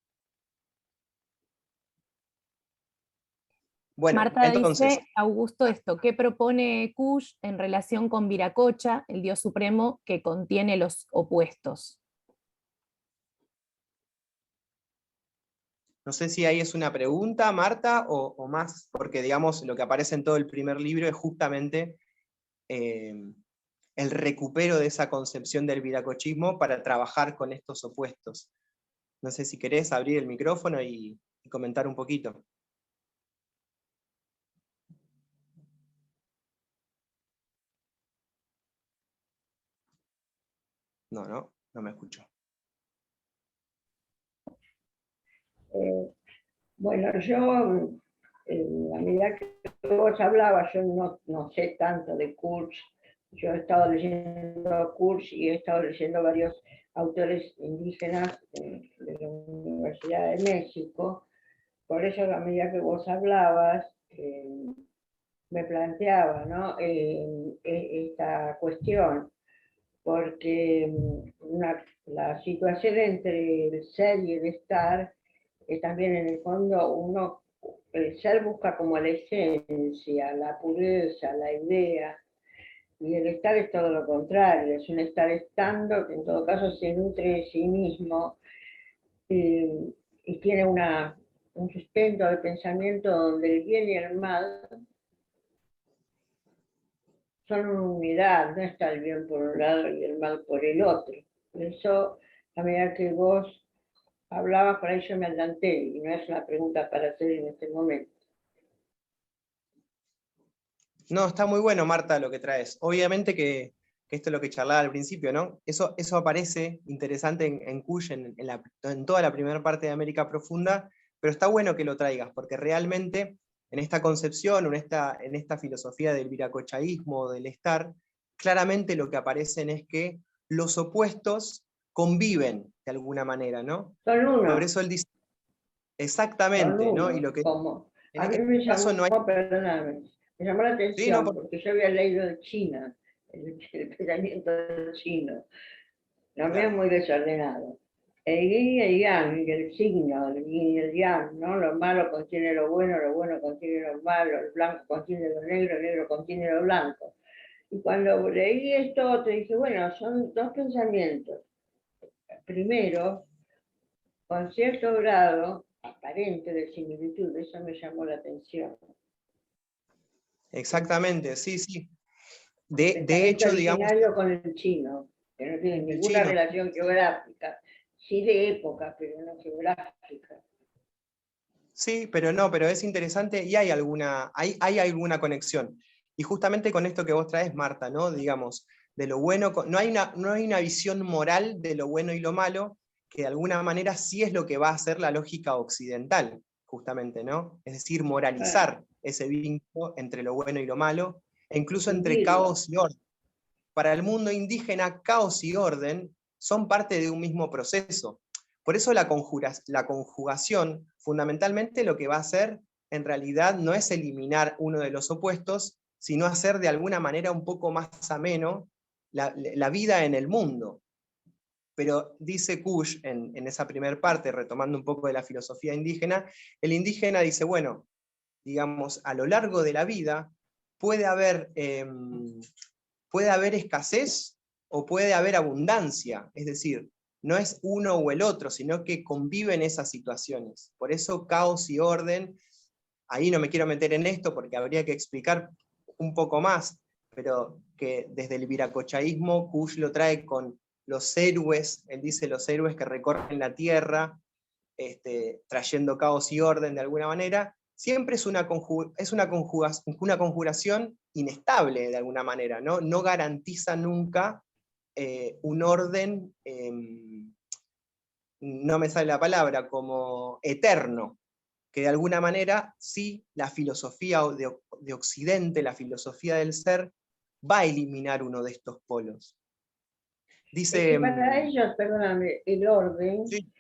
Bueno, Marta entonces... dice, Augusto, ¿qué propone Kush en relación con Viracocha, el dios supremo que contiene los opuestos? No sé si ahí es una pregunta, Marta, o más, porque digamos lo que aparece en todo el primer libro es justamente el recupero de esa concepción del viracochismo para trabajar con estos opuestos. No sé si querés abrir el micrófono y comentar un poquito. No me escucho. Bueno, yo, a medida que vos hablabas, yo no sé tanto de Kurz. Yo he estado leyendo Kurz y he estado leyendo varios autores indígenas de la Universidad de México. Por eso, a medida que vos hablabas, me planteaba, ¿no? Esta cuestión, porque la situación entre el ser y el estar es también en el fondo el ser busca como la esencia, la pureza, la idea, y el estar es todo lo contrario, es un estar estando que en todo caso se nutre de sí mismo y tiene un sustento de pensamiento donde el bien y el mal son una unidad, no está el bien por un lado y el mal por el otro. Por eso, a medida que vos hablabas, por ahí yo me adelanté, y no es una pregunta para hacer en este momento. No, está muy bueno, Marta, lo que traes. Obviamente que esto es lo que charlaba al principio, ¿no? Eso aparece interesante en Kush, en toda la primera parte de América Profunda, pero está bueno que lo traigas, porque realmente en esta concepción, en esta filosofía del viracochaísmo, del estar, claramente lo que aparecen es que los opuestos conviven de alguna manera, ¿no? Son uno. Por eso él dice, exactamente, son uno, ¿no? Y lo que como, en a mí este me caso llamó, no hay... perdóname, me llamó la Sí, no, atención porque yo había leído de China, el pensamiento chino, lo veo muy desordenado. El yin y el yang, y el signo, el yin y el yang, ¿no? Lo malo contiene lo bueno contiene lo malo, el blanco contiene lo negro, el negro contiene lo blanco. Y cuando leí esto, te dije, bueno, son dos pensamientos. Primero, con cierto grado aparente de similitud, eso me llamó la atención. Exactamente, sí, sí. De Pensamiento hecho, digamos, originario con el chino, que no tiene ninguna chino, relación geográfica, sí de época, pero no geográfica. sí, pero es interesante y hay alguna conexión. Y justamente con esto que vos traes, Marta, ¿no? Digamos, de lo bueno, no hay una visión moral de lo bueno y lo malo, que de alguna manera sí es lo que va a hacer la lógica occidental, justamente, ¿no? Es decir, moralizar ese vínculo entre lo bueno y lo malo, e incluso entre caos y orden. Para el mundo indígena, caos y orden son parte de un mismo proceso. Por eso la conjugación, fundamentalmente lo que va a hacer, en realidad no es eliminar uno de los opuestos, sino hacer de alguna manera un poco más ameno la vida en el mundo. Pero dice Kush en esa primera parte, retomando un poco de la filosofía indígena, el indígena dice, bueno, digamos, a lo largo de la vida puede haber escasez o puede haber abundancia, es decir, no es uno o el otro, sino que conviven esas situaciones. Por eso caos y orden, ahí no me quiero meter en esto porque habría que explicar un poco más, pero que desde el viracochaísmo Kush lo trae con los héroes, él dice los héroes que recorren la tierra, trayendo caos y orden de alguna manera, siempre es una conjuración inestable de alguna manera, no garantiza nunca un orden, no me sale la palabra, como eterno, que de alguna manera sí la filosofía de Occidente, la filosofía del ser, va a eliminar uno de estos polos. Dice... para ellos, perdóname, el orden, sí,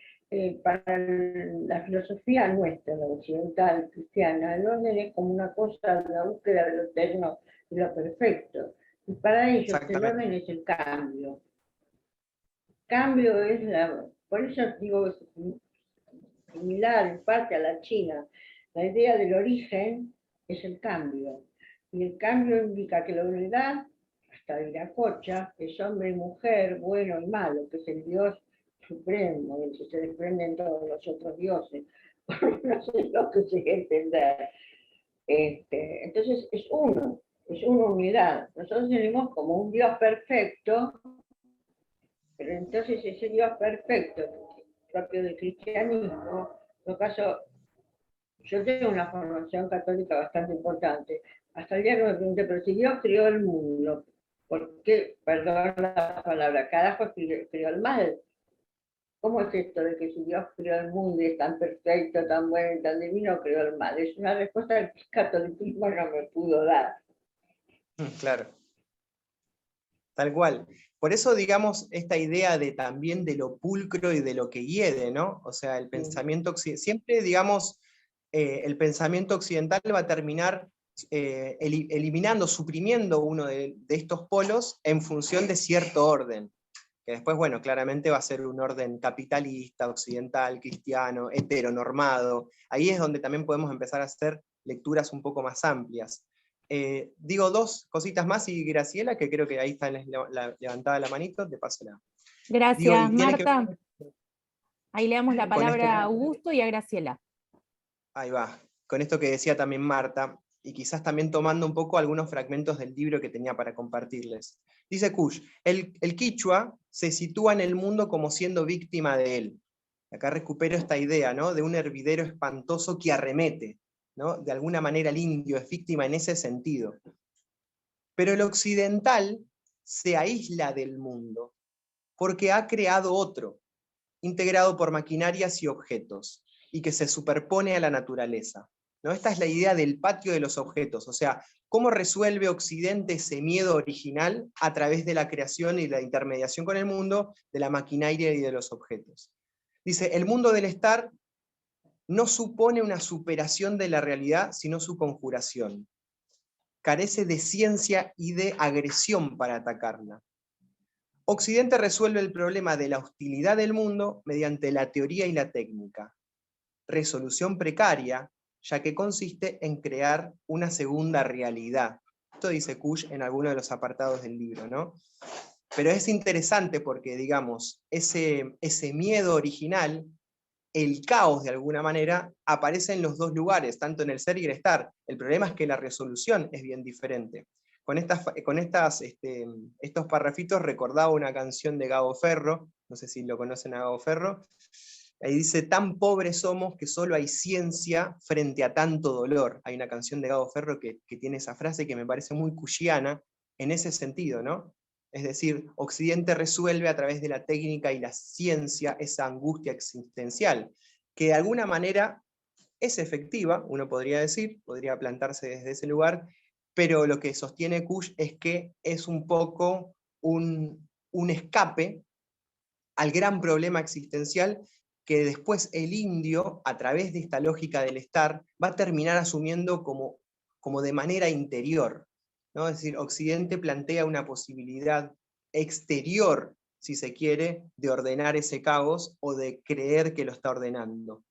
para la filosofía nuestra, la occidental, cristiana, el orden es como una cosa, la búsqueda de lo eterno y lo perfecto. Y para ellos el exactamente. orden es el cambio. Cambio es por eso digo, similar en parte a la China, la idea del origen es el cambio. Y el cambio indica que la unidad, hasta Viracocha, es hombre y mujer, bueno y malo, que es el Dios supremo, del que se desprenden todos los otros dioses. No sé lo que se entender. Entonces es uno, es una unidad. Nosotros tenemos como un Dios perfecto, pero entonces ese Dios perfecto, propio del cristianismo, en todo caso, yo tengo una formación católica bastante importante. Hasta el día que me pregunté, pero si Dios crió el mundo, ¿por qué, perdón la palabra, carajo crió el mal? ¿Cómo es esto de que si Dios creó el mundo y es tan perfecto, tan bueno y tan divino, creó el mal? Es una respuesta que el catolicismo no me pudo dar. Claro, tal cual. Por eso, digamos, esta idea de también de lo pulcro y de lo que hiede, ¿no? O sea, el pensamiento siempre, digamos, el pensamiento occidental va a terminar eliminando, suprimiendo uno de estos polos en función de cierto orden, que después, bueno, claramente va a ser un orden capitalista, occidental, cristiano, heteronormado. Ahí es donde también podemos empezar a hacer lecturas un poco más amplias. Digo dos cositas más y Graciela, que creo que ahí está levantada la manito, te paso la. Digo, Gracias, y tiene que Marta. ver Ahí le damos la con esto, palabra a Augusto y a Graciela. ahí va, con esto que decía también Marta, y quizás también tomando un poco algunos fragmentos del libro que tenía para compartirles. Dice Kush, el quichua se sitúa en el mundo como siendo víctima de él. Acá recupero esta idea, ¿no? De un hervidero espantoso que arremete, ¿no? De alguna manera el indio es víctima en ese sentido. Pero el occidental se aísla del mundo porque ha creado otro, integrado por maquinarias y objetos, y que se superpone a la naturaleza, ¿no? Esta es la idea del patio de los objetos, o sea, cómo resuelve Occidente ese miedo original a través de la creación y la intermediación con el mundo, de la maquinaria y de los objetos. Dice, el mundo del estar no supone una superación de la realidad, sino su conjuración. Carece de ciencia y de agresión para atacarla. Occidente resuelve el problema de la hostilidad del mundo mediante la teoría y la técnica. Resolución precaria, ya que consiste en crear una segunda realidad. Esto dice Kush en alguno de los apartados del libro, ¿no? Pero es interesante porque, digamos, ese miedo original, el caos de alguna manera, aparece en los dos lugares, tanto en el ser y el estar. El problema es que la resolución es bien diferente. Con estos parrafitos recordaba una canción de Gabo Ferro, no sé si lo conocen a Gabo Ferro, ahí dice, tan pobres somos que solo hay ciencia frente a tanto dolor. Hay una canción de Gabo Ferro que tiene esa frase que me parece muy cushiana en ese sentido, ¿no? Es decir, Occidente resuelve a través de la técnica y la ciencia esa angustia existencial, que de alguna manera es efectiva, uno podría decir, podría plantarse desde ese lugar, pero lo que sostiene Kush es que es un poco un escape al gran problema existencial que después el indio, a través de esta lógica del estar, va a terminar asumiendo como de manera interior, ¿no? Es decir, Occidente plantea una posibilidad exterior, si se quiere, de ordenar ese caos o de creer que lo está ordenando.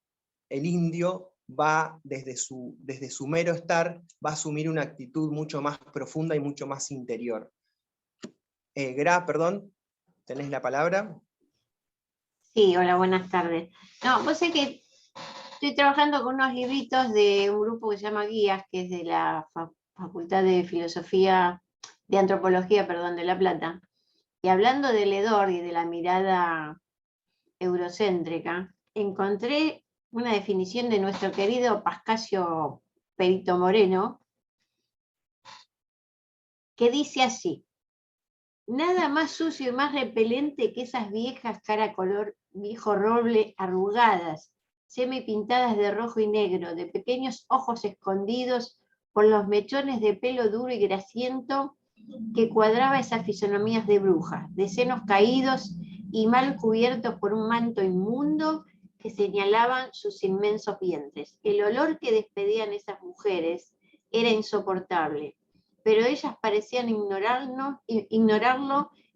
El indio va, desde su mero estar, va a asumir una actitud mucho más profunda y mucho más interior. Perdón, ¿tenés la palabra? Sí, hola, buenas tardes. No, vos sé que estoy trabajando con unos libritos de un grupo que se llama Guías, que es de la Facultad de Filosofía, de Antropología, perdón, de La Plata. Y hablando de Ledor y de la mirada eurocéntrica, encontré una definición de nuestro querido Pascasio Perito Moreno, que dice así: nada más sucio y más repelente que esas viejas cara color viejo roble arrugadas, semipintadas de rojo y negro, de pequeños ojos escondidos por los mechones de pelo duro y grasiento que cuadraba esas fisonomías de brujas, de senos caídos y mal cubiertos por un manto inmundo que señalaban sus inmensos vientres. El olor que despedían esas mujeres era insoportable, pero ellas parecían ignorarlo,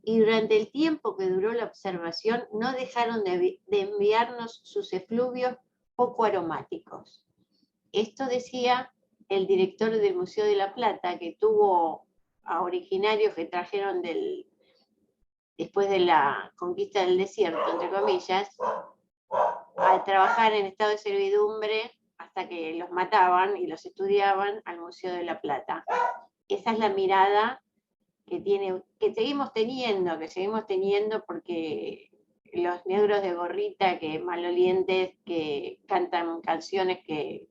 y durante el tiempo que duró la observación no dejaron de enviarnos sus efluvios poco aromáticos. Esto decía el director del Museo de la Plata, que tuvo a originarios que trajeron después de la conquista del desierto, entre comillas, a trabajar en estado de servidumbre hasta que los mataban y los estudiaban al Museo de la Plata. Esa es la mirada que seguimos teniendo porque los negros de gorrita, que malolientes, que cantan canciones que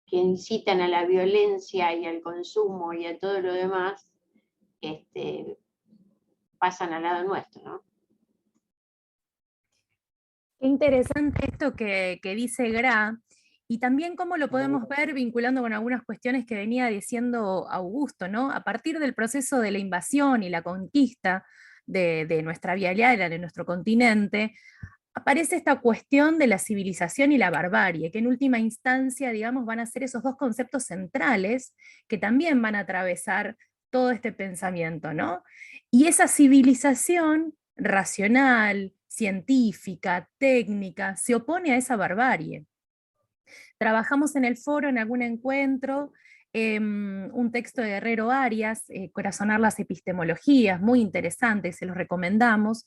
incitan a la violencia y al consumo y a todo lo demás, pasan al lado nuestro, ¿no? Qué interesante esto que dice Gra, y también cómo lo podemos ver vinculando con algunas cuestiones que venía diciendo Augusto, ¿no? A partir del proceso de la invasión y la conquista de nuestra vialidad, de nuestro continente, aparece esta cuestión de la civilización y la barbarie, que en última instancia, digamos, van a ser esos dos conceptos centrales que también van a atravesar todo este pensamiento, ¿no? Y esa civilización racional, científica, técnica, se opone a esa barbarie. Trabajamos en el foro, en algún encuentro, un texto de Herrero Arias, Corazonar las epistemologías, muy interesante, se los recomendamos.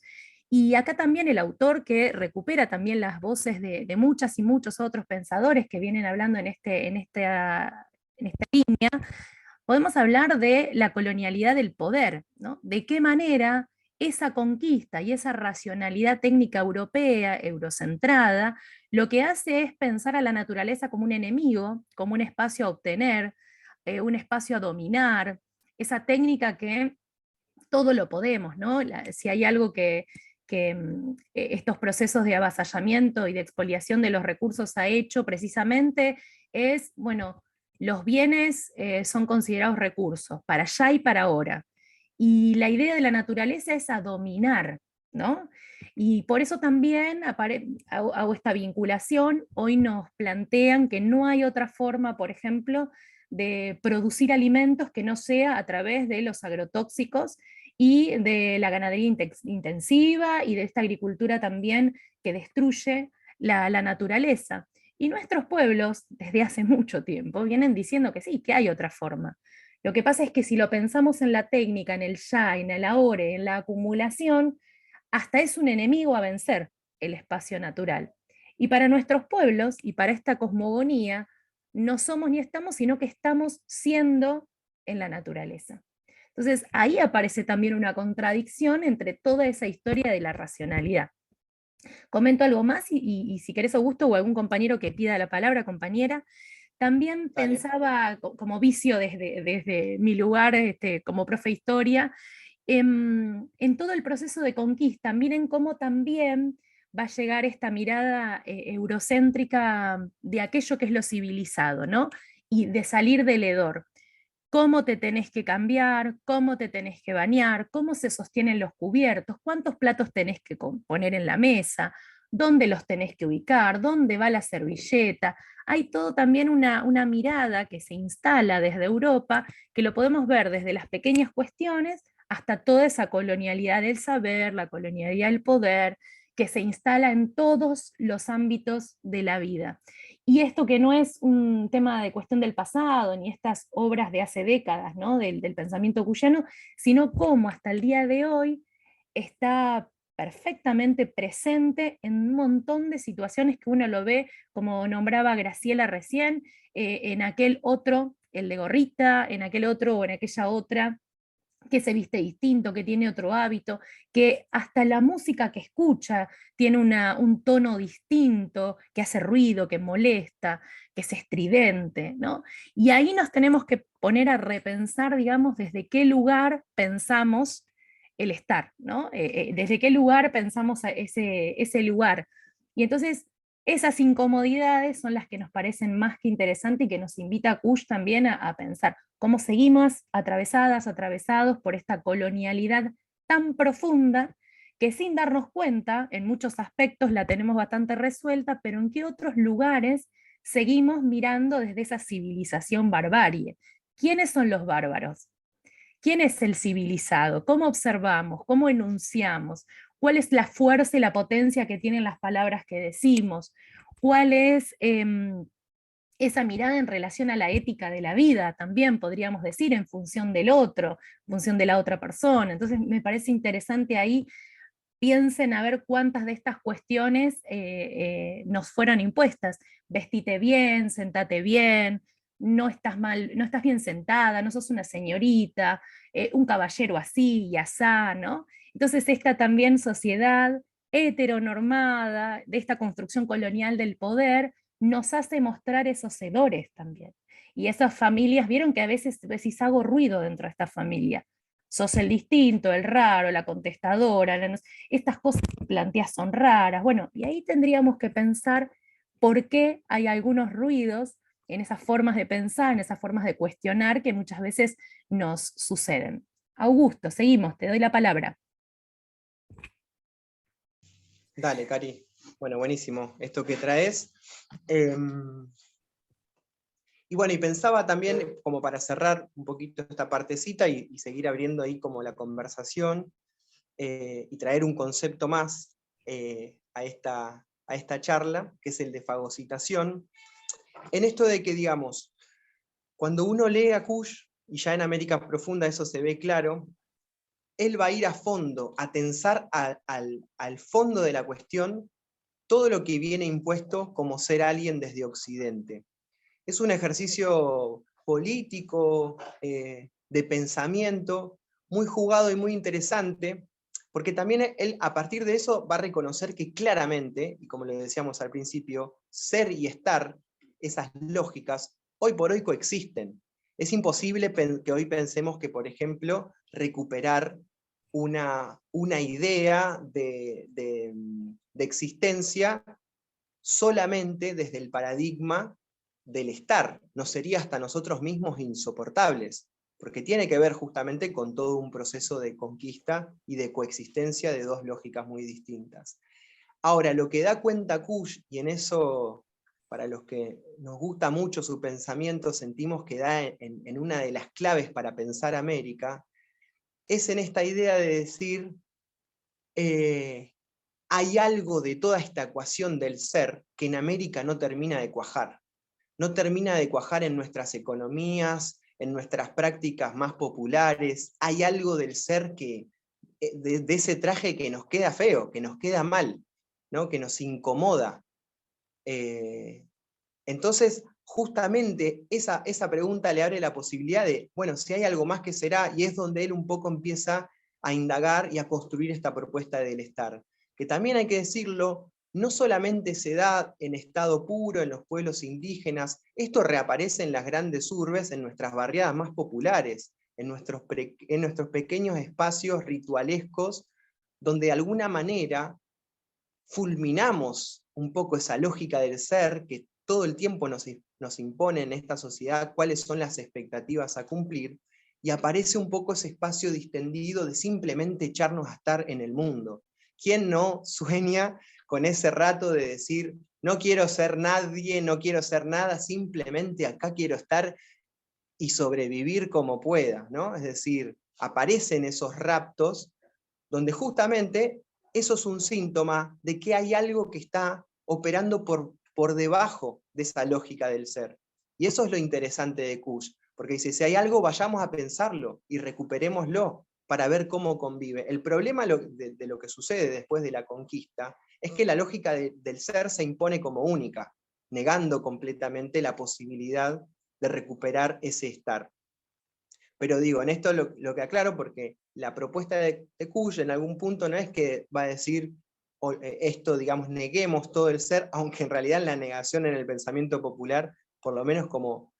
Y acá también el autor, que recupera también las voces de muchas y muchos otros pensadores que vienen hablando en esta línea, podemos hablar de la colonialidad del poder, ¿no? De qué manera esa conquista y esa racionalidad técnica europea, eurocentrada, lo que hace es pensar a la naturaleza como un enemigo, como un espacio a obtener, un espacio a dominar, esa técnica que todo lo podemos, ¿no? Si hay algo que estos procesos de avasallamiento y de expoliación de los recursos ha hecho precisamente es, bueno, los bienes son considerados recursos, para allá y para ahora. Y la idea de la naturaleza es a dominar, ¿no? Y por eso también hago esta vinculación. Hoy nos plantean que no hay otra forma, por ejemplo, de producir alimentos que no sea a través de los agrotóxicos y de la ganadería intensiva y de esta agricultura también que destruye la naturaleza. Y nuestros pueblos, desde hace mucho tiempo, vienen diciendo que sí, que hay otra forma. Lo que pasa es que si lo pensamos en la técnica, en el ya, en el ahora, en la acumulación, hasta es un enemigo a vencer el espacio natural. Y para nuestros pueblos y para esta cosmogonía, no somos ni estamos, sino que estamos siendo en la naturaleza. Entonces ahí aparece también una contradicción entre toda esa historia de la racionalidad. Comento algo más y si querés, Augusto, o algún compañero que pida la palabra, compañera. También Dale. pensaba como vicio desde mi lugar como profe de historia, en todo el proceso de conquista. Miren cómo también va a llegar esta mirada eurocéntrica de aquello que es lo civilizado, ¿no? Y de salir del hedor. Cómo te tenés que cambiar, cómo te tenés que bañar, cómo se sostienen los cubiertos, cuántos platos tenés que poner en la mesa, dónde los tenés que ubicar, dónde va la servilleta. Hay todo también una mirada que se instala desde Europa, que lo podemos ver desde las pequeñas cuestiones hasta toda esa colonialidad del saber, la colonialidad del poder, que se instala en todos los ámbitos de la vida. Y esto que no es un tema de cuestión del pasado, ni estas obras de hace décadas, ¿no? del pensamiento cuyano, sino cómo hasta el día de hoy está perfectamente presente en un montón de situaciones que uno lo ve, como nombraba Graciela recién, en aquel otro, el de gorrita, en aquel otro o en aquella otra, que se viste distinto, que tiene otro hábito, que hasta la música que escucha tiene un tono distinto, que hace ruido, que molesta, que es estridente, ¿no? Y ahí nos tenemos que poner a repensar, digamos, desde qué lugar pensamos el estar, ¿no? Desde qué lugar pensamos a ese lugar. Y entonces Esas incomodidades son las que nos parecen más que interesantes y que nos invita a Kush también a pensar cómo seguimos atravesadas, atravesados por esta colonialidad tan profunda que sin darnos cuenta, en muchos aspectos la tenemos bastante resuelta, pero en qué otros lugares seguimos mirando desde esa civilización barbarie. ¿Quiénes son los bárbaros? ¿Quién es el civilizado? ¿Cómo observamos? ¿Cómo enunciamos? ¿Cuál es la fuerza y la potencia que tienen las palabras que decimos? ¿Cuál es esa mirada en relación a la ética de la vida? También podríamos decir en función del otro, en función de la otra persona. Entonces me parece interesante ahí, piensen a ver cuántas de estas cuestiones nos fueron impuestas. Vestite bien, sentate bien, no estás mal, no estás bien sentada, no sos una señorita, un caballero así y asá, ¿no? Entonces esta también sociedad heteronormada, de esta construcción colonial del poder, nos hace mostrar esos hedores también. Y esas familias, vieron que a veces decís, hago ruido dentro de esta familia. Sos el distinto, el raro, la contestadora, estas cosas que planteas son raras. Bueno, y ahí tendríamos que pensar por qué hay algunos ruidos en esas formas de pensar, en esas formas de cuestionar que muchas veces nos suceden. Augusto, seguimos, te doy la palabra. Dale, Cari. Bueno, buenísimo esto que traes. Y bueno, y pensaba también, como para cerrar un poquito esta partecita y seguir abriendo ahí como la conversación, y traer un concepto más a esta charla, que es el de fagocitación, en esto de que, digamos, cuando uno lee a Kush, y ya en América Profunda eso se ve claro, él va a ir a fondo, a tensar al fondo de la cuestión todo lo que viene impuesto como ser alguien desde Occidente. Es un ejercicio político, de pensamiento, muy jugado y muy interesante, porque también él a partir de eso va a reconocer que claramente, y como le decíamos al principio, ser y estar, esas lógicas, hoy por hoy coexisten. Es imposible que hoy pensemos que, por ejemplo, recuperar una idea de existencia solamente desde el paradigma del estar. Nos sería hasta nosotros mismos insoportables, porque tiene que ver justamente con todo un proceso de conquista y de coexistencia de dos lógicas muy distintas. Ahora, lo que da cuenta Kush, y en eso, para los que nos gusta mucho su pensamiento, sentimos que da en una de las claves para pensar América, es en esta idea de decir, hay algo de toda esta ecuación del ser que en América no termina de cuajar. No termina de cuajar en nuestras economías, en nuestras prácticas más populares. Hay algo del ser que, de ese traje que nos queda feo, que nos queda mal, ¿no? Que nos incomoda. Entonces, justamente esa pregunta le abre la posibilidad de, bueno, si hay algo más que será, y es donde él un poco empieza a indagar y a construir esta propuesta del estar. Que también hay que decirlo, no solamente se da en estado puro en los pueblos indígenas, esto reaparece en las grandes urbes, en nuestras barriadas más populares, en nuestros pequeños espacios ritualescos, donde de alguna manera fulminamos un poco esa lógica del ser que todo el tiempo nos impone en esta sociedad cuáles son las expectativas a cumplir, y aparece un poco ese espacio distendido de simplemente echarnos a estar en el mundo. ¿Quién no sueña con ese rato de decir, no quiero ser nadie, no quiero ser nada, simplemente acá quiero estar y sobrevivir como pueda, ¿no? Es decir, aparecen esos raptos donde justamente eso es un síntoma de que hay algo que está operando por debajo de esa lógica del ser. Y eso es lo interesante de Kush, porque dice, si hay algo, vayamos a pensarlo y recuperémoslo para ver cómo convive. El problema de lo que sucede después de la conquista es que la lógica del ser se impone como única, negando completamente la posibilidad de recuperar ese estar. Pero digo, en esto lo que aclaro, porque la propuesta de Kush en algún punto no es que va a decir esto, digamos, neguemos todo el ser, aunque en realidad en la negación en el pensamiento popular, por lo menos como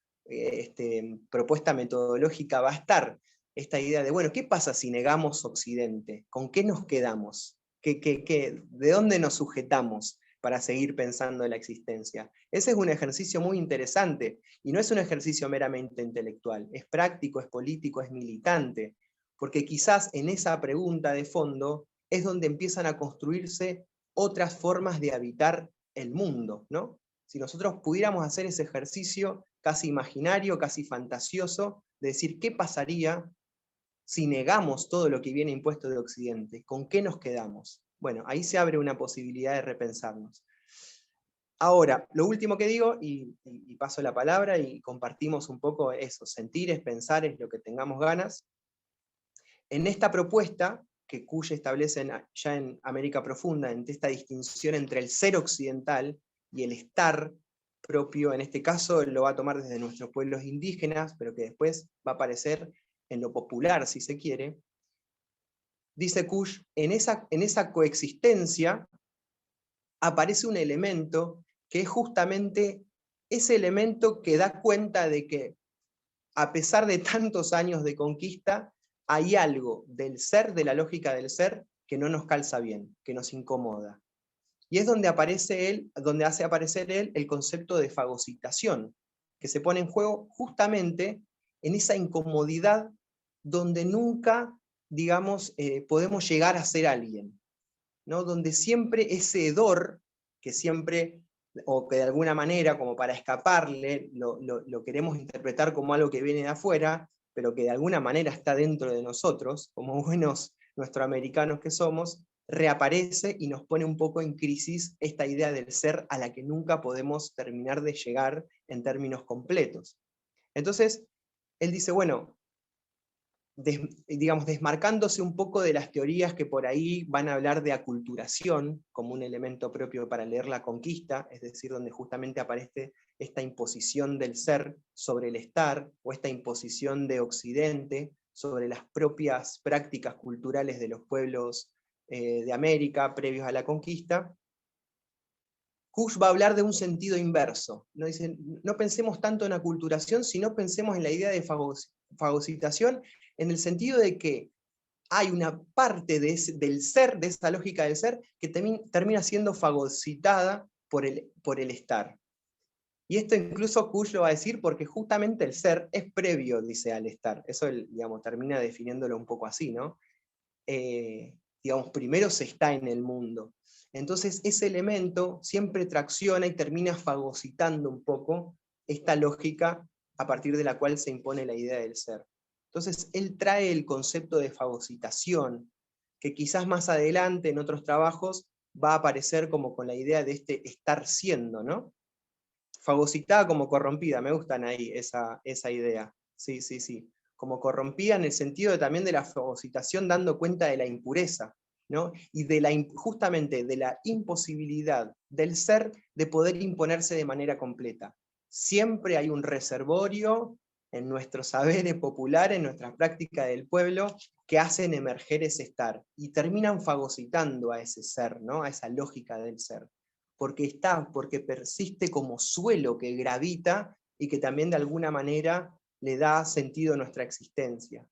propuesta metodológica, va a estar esta idea de, bueno, ¿qué pasa si negamos Occidente? ¿Con qué nos quedamos? ¿De dónde nos sujetamos? para seguir pensando en la existencia. Ese es un ejercicio muy interesante, y no es un ejercicio meramente intelectual, es práctico, es político, es militante, porque quizás en esa pregunta de fondo es donde empiezan a construirse otras formas de habitar el mundo, ¿no? Si nosotros pudiéramos hacer ese ejercicio casi imaginario, casi fantasioso, de decir, ¿qué pasaría si negamos todo lo que viene impuesto de Occidente? ¿Con qué nos quedamos? Bueno, ahí se abre una posibilidad de repensarnos. Ahora, lo último que digo, y paso la palabra y compartimos un poco eso, sentires, pensares, lo que tengamos ganas. En esta propuesta, que Kusch establece ya en América Profunda, en esta distinción entre el ser occidental y el estar propio, en este caso lo va a tomar desde nuestros pueblos indígenas, pero que después va a aparecer en lo popular, si se quiere, dice Kusch, en esa coexistencia aparece un elemento que es justamente ese elemento que da cuenta de que, a pesar de tantos años de conquista, hay algo del ser, de la lógica del ser, que no nos calza bien, que nos incomoda. Y es donde donde hace aparecer él el concepto de fagocitación, que se pone en juego justamente en esa incomodidad donde nunca, digamos, podemos llegar a ser alguien, ¿no? Donde siempre ese hedor, que siempre, o que de alguna manera, como para escaparle, lo queremos interpretar como algo que viene de afuera, pero que de alguna manera está dentro de nosotros, como buenos nuestroamericanos que somos, reaparece y nos pone un poco en crisis esta idea del ser a la que nunca podemos terminar de llegar en términos completos. Entonces, él dice, bueno, digamos, desmarcándose un poco de las teorías que por ahí van a hablar de aculturación como un elemento propio para leer la conquista, es decir, donde justamente aparece esta imposición del ser sobre el estar, o esta imposición de Occidente sobre las propias prácticas culturales de los pueblos de América previos a la conquista. Kusch va a hablar de un sentido inverso. ¿No? Dice, no pensemos tanto en aculturación, sino pensemos en la idea de fagocitación, en el sentido de que hay una parte del ser, de esa lógica del ser, que termina siendo fagocitada por el estar. Y esto incluso Kusch lo va a decir porque justamente el ser es previo, dice, al estar. Eso, digamos, termina definiéndolo un poco así, ¿no? Digamos, primero se está en el mundo. Entonces ese elemento siempre tracciona y termina fagocitando un poco esta lógica a partir de la cual se impone la idea del ser. Entonces él trae el concepto de fagocitación, que quizás más adelante en otros trabajos va a aparecer como con la idea de este estar siendo, ¿no? Fagocitada como corrompida, me gustan ahí esa idea. Sí, sí, sí. Como corrompida en el sentido también de la fagocitación, dando cuenta de la impureza, ¿no? Y justamente de la imposibilidad del ser de poder imponerse de manera completa. Siempre hay un reservorio en nuestros saberes populares, en nuestra práctica del pueblo, que hacen emerger ese estar, y terminan fagocitando a ese ser, ¿no? A esa lógica del ser. Porque persiste como suelo que gravita y que también de alguna manera le da sentido a nuestra existencia.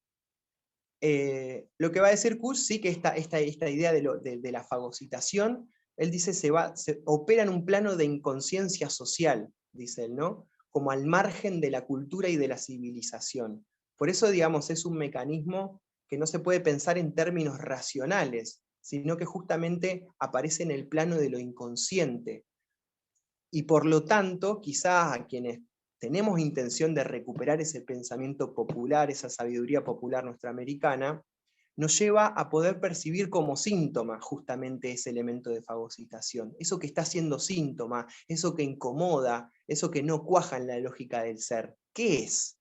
Lo que va a decir Kusch, sí, que esta idea de la fagocitación, él dice, se opera en un plano de inconsciencia social, dice él, ¿no? Como al margen de la cultura y de la civilización. Por eso, digamos, es un mecanismo que no se puede pensar en términos racionales, sino que justamente aparece en el plano de lo inconsciente. Y por lo tanto, quizás a quienes tenemos intención de recuperar ese pensamiento popular, esa sabiduría popular norteamericana, nos lleva a poder percibir como síntoma justamente ese elemento de fagocitación, eso que está siendo síntoma, eso que incomoda, eso que no cuaja en la lógica del ser. ¿Qué es?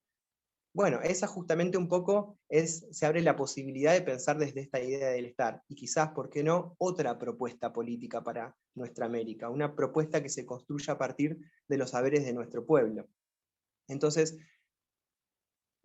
Bueno, esa justamente un poco se abre la posibilidad de pensar desde esta idea del estar, y quizás, ¿por qué no?, otra propuesta política para nuestra América, una propuesta que se construya a partir de los saberes de nuestro pueblo. Entonces,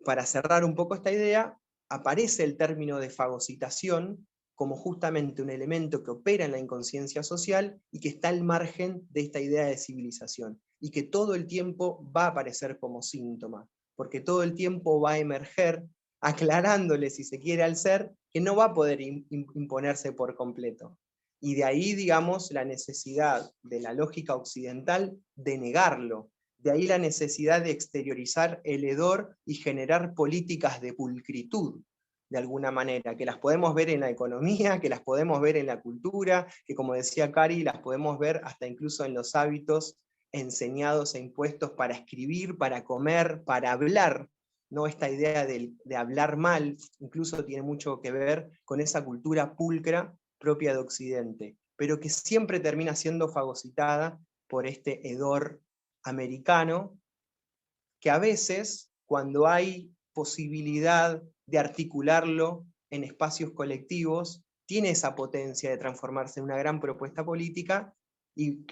para cerrar un poco esta idea, aparece el término de fagocitación como justamente un elemento que opera en la inconsciencia social y que está al margen de esta idea de civilización, y que todo el tiempo va a aparecer como síntoma, porque todo el tiempo va a emerger, aclarándole, si se quiere, al ser, que no va a poder imponerse por completo. Y de ahí, digamos, la necesidad de la lógica occidental de negarlo. De ahí la necesidad de exteriorizar el hedor y generar políticas de pulcritud, de alguna manera, que las podemos ver en la economía, que las podemos ver en la cultura, que como decía Cari, las podemos ver hasta incluso en los hábitos enseñados e impuestos para escribir, para comer, para hablar. ¿No? Esta idea de hablar mal incluso tiene mucho que ver con esa cultura pulcra propia de Occidente, pero que siempre termina siendo fagocitada por este hedor americano, que a veces, cuando hay posibilidad de articularlo en espacios colectivos, tiene esa potencia de transformarse en una gran propuesta política, y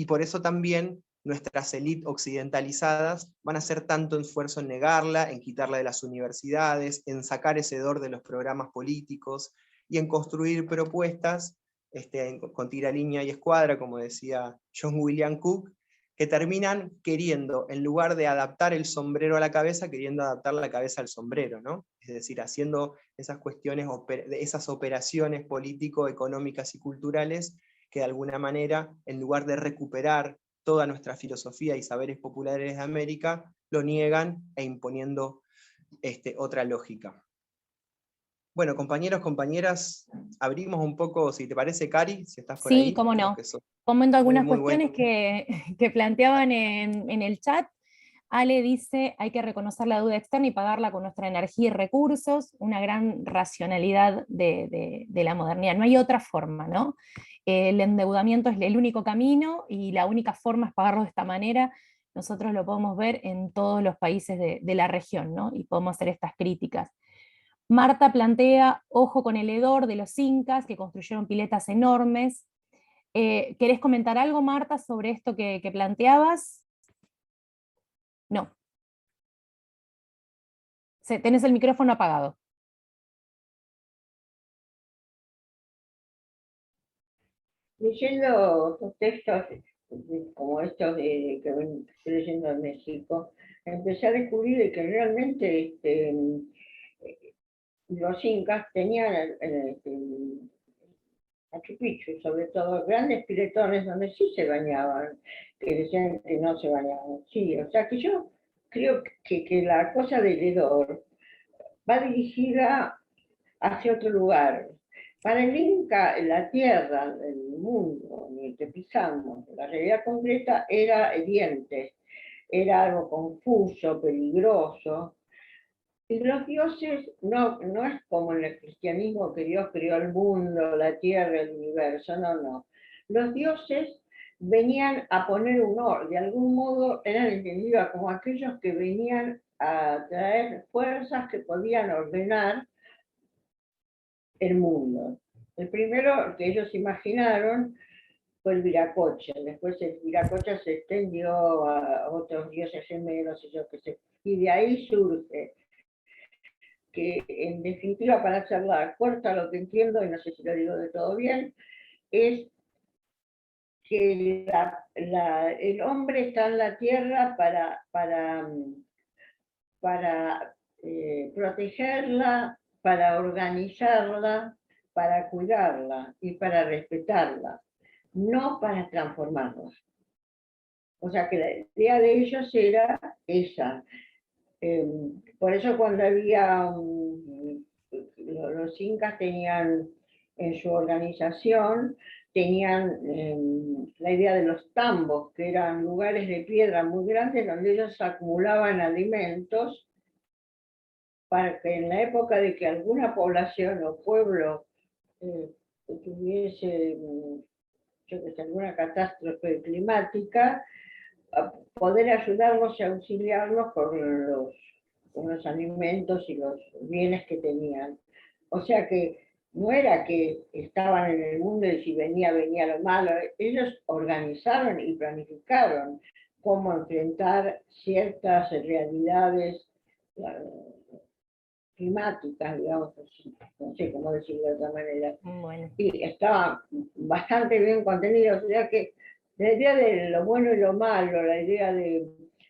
por eso también nuestras élites occidentalizadas van a hacer tanto esfuerzo en negarla, en quitarla de las universidades, en sacar ese hedor de los programas políticos, y en construir propuestas con tira, línea y escuadra, como decía John William Cook, que terminan queriendo, en lugar de adaptar el sombrero a la cabeza, queriendo adaptar la cabeza al sombrero, ¿no? Es decir, haciendo esas cuestiones, esas operaciones político-económicas y culturales, que de alguna manera, en lugar de recuperar toda nuestra filosofía y saberes populares de América, lo niegan e imponiendo otra lógica. Bueno, compañeros, compañeras, abrimos un poco, si te parece, Cari, si estás por ahí. Sí, cómo no. Comento algunas muy cuestiones que planteaban en el chat. Ale dice, hay que reconocer la deuda externa y pagarla con nuestra energía y recursos, una gran racionalidad de la modernidad. No hay otra forma, ¿no? El endeudamiento es el único camino y la única forma es pagarlo de esta manera. Nosotros lo podemos ver en todos los países de la región, ¿no? Y podemos hacer estas críticas. Marta plantea, ojo con el hedor de los incas, que construyeron piletas enormes. ¿Querés comentar algo, Marta, sobre esto que planteabas? No. Tenés el micrófono apagado. Leyendo los textos como estos que estoy leyendo en México, empecé a descubrir que realmente los incas tenían Machu Picchu, sobre todo, grandes piletones donde sí se bañaban, que decían que no se bañaban. Sí, o sea que yo creo que la cosa del hedor va dirigida hacia otro lugar. Para el Inca, la tierra, el mundo en el que pisamos, la realidad concreta era hediente, era algo confuso, peligroso. Y los dioses no es como en el cristianismo que Dios creó el mundo, la tierra, el universo, no. Los dioses venían a poner un orden, de algún modo eran entendidos como aquellos que venían a traer fuerzas que podían ordenar el mundo. El primero que ellos imaginaron fue el Viracocha, después el Viracocha se extendió a otros dioses gemelos, y de ahí surge que en definitiva, para hacer la corta, lo que entiendo, y no sé si lo digo de todo bien, es que el hombre está en la tierra para protegerla, para organizarla, para cuidarla y para respetarla, no para transformarla. O sea que la idea de ellos era esa. Por eso cuando había los incas tenían en su organización, tenían la idea de los tambos, que eran lugares de piedra muy grandes donde ellos acumulaban alimentos para que en la época de que alguna población o pueblo tuviese alguna catástrofe climática, a poder ayudarlos y auxiliarlos con los alimentos y los bienes que tenían. O sea que no era que estaban en el mundo y si venía lo malo, ellos organizaron y planificaron cómo enfrentar ciertas realidades climáticas, digamos, no sé cómo decirlo de otra manera. Bueno. Y estaba bastante bien contenido, o sea que la idea de lo bueno y lo malo, la idea de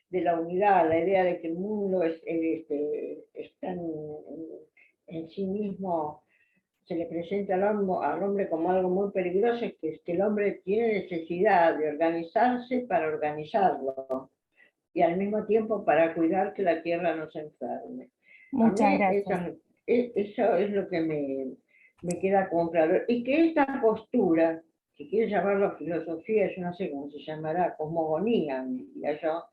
la unidad, la idea de que el mundo está en sí mismo se le presenta al hombre como algo muy peligroso, es que el hombre tiene necesidad de organizarse para organizarlo y al mismo tiempo para cuidar que la tierra no se enferme. A Muchas mí gracias. eso es lo que me queda como claro. Y que esta postura, si quiere llamarlo filosofía, yo no sé cómo se llamará, cosmogonía, diría yo,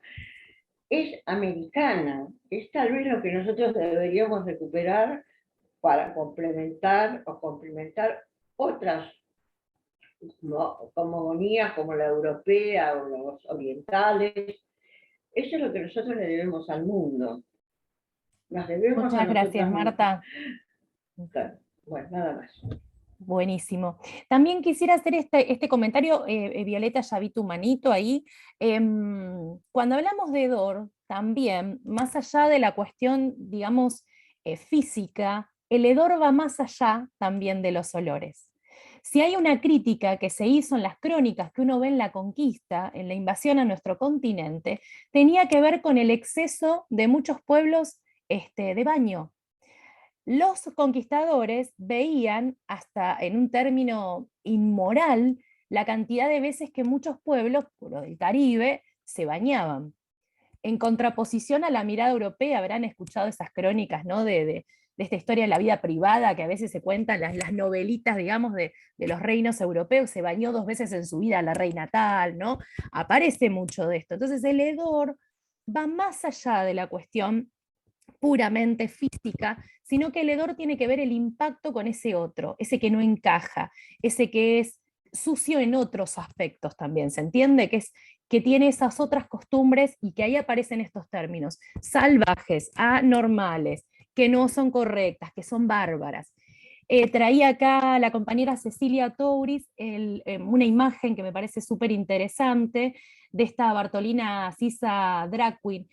es americana. Es tal vez lo que nosotros deberíamos recuperar para complementar otras cosmogonías como la europea o los orientales. Eso es lo que nosotros le debemos al mundo. Nos debemos a Muchas gracias, nosotros mismos. Marta. Claro. Bueno, nada más. Buenísimo. También quisiera hacer este comentario, Violeta, ya vi tu manito ahí. Cuando hablamos de hedor, también, más allá de la cuestión, digamos, física, el hedor va más allá también de los olores. Si hay una crítica que se hizo en las crónicas que uno ve en la conquista, en la invasión a nuestro continente, tenía que ver con el exceso de muchos pueblos de baño. Los conquistadores veían, hasta en un término inmoral, la cantidad de veces que muchos pueblos, por del Caribe, se bañaban. En contraposición a la mirada europea, habrán escuchado esas crónicas, ¿no? de esta historia de la vida privada que a veces se cuentan, las novelitas, digamos, de los reinos europeos. Se bañó 2 veces en su vida la reina tal, ¿no? Aparece mucho de esto. Entonces el hedor va más allá de la cuestión puramente física, sino que el hedor tiene que ver el impacto con ese otro, ese que no encaja, ese que es sucio en otros aspectos también, ¿se entiende? Que tiene esas otras costumbres y que ahí aparecen estos términos, salvajes, anormales, que no son correctas, que son bárbaras. Traía acá la compañera Cecilia Touris una imagen que me parece súper interesante de esta Bartolina Sisa drag queen,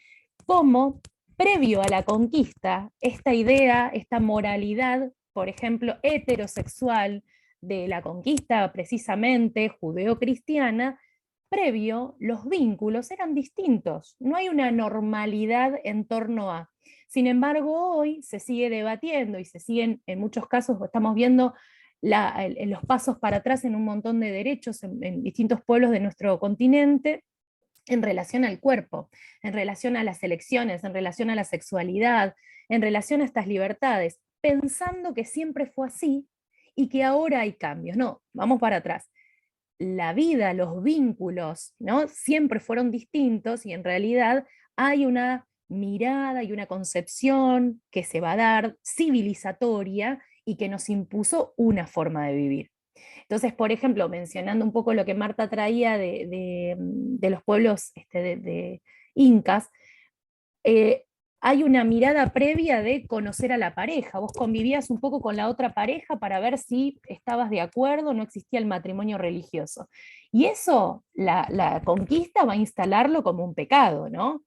cómo previo a la conquista, esta idea, esta moralidad, por ejemplo, heterosexual de la conquista precisamente judeocristiana, previo los vínculos eran distintos, no hay una normalidad en torno a. Sin embargo, hoy se sigue debatiendo y se siguen, en muchos casos, estamos viendo los pasos para atrás en un montón de derechos en distintos pueblos de nuestro continente, en relación al cuerpo, en relación a las elecciones, en relación a la sexualidad, en relación a estas libertades, pensando que siempre fue así y que ahora hay cambios. No, vamos para atrás. La vida, los vínculos, ¿no? Siempre fueron distintos y en realidad hay una mirada y una concepción que se va a dar civilizatoria y que nos impuso una forma de vivir. Entonces, por ejemplo, mencionando un poco lo que Marta traía de los pueblos de incas, hay una mirada previa de conocer a la pareja. Vos convivías un poco con la otra pareja para ver si estabas de acuerdo, no existía el matrimonio religioso. Y eso, la conquista va a instalarlo como un pecado, ¿no?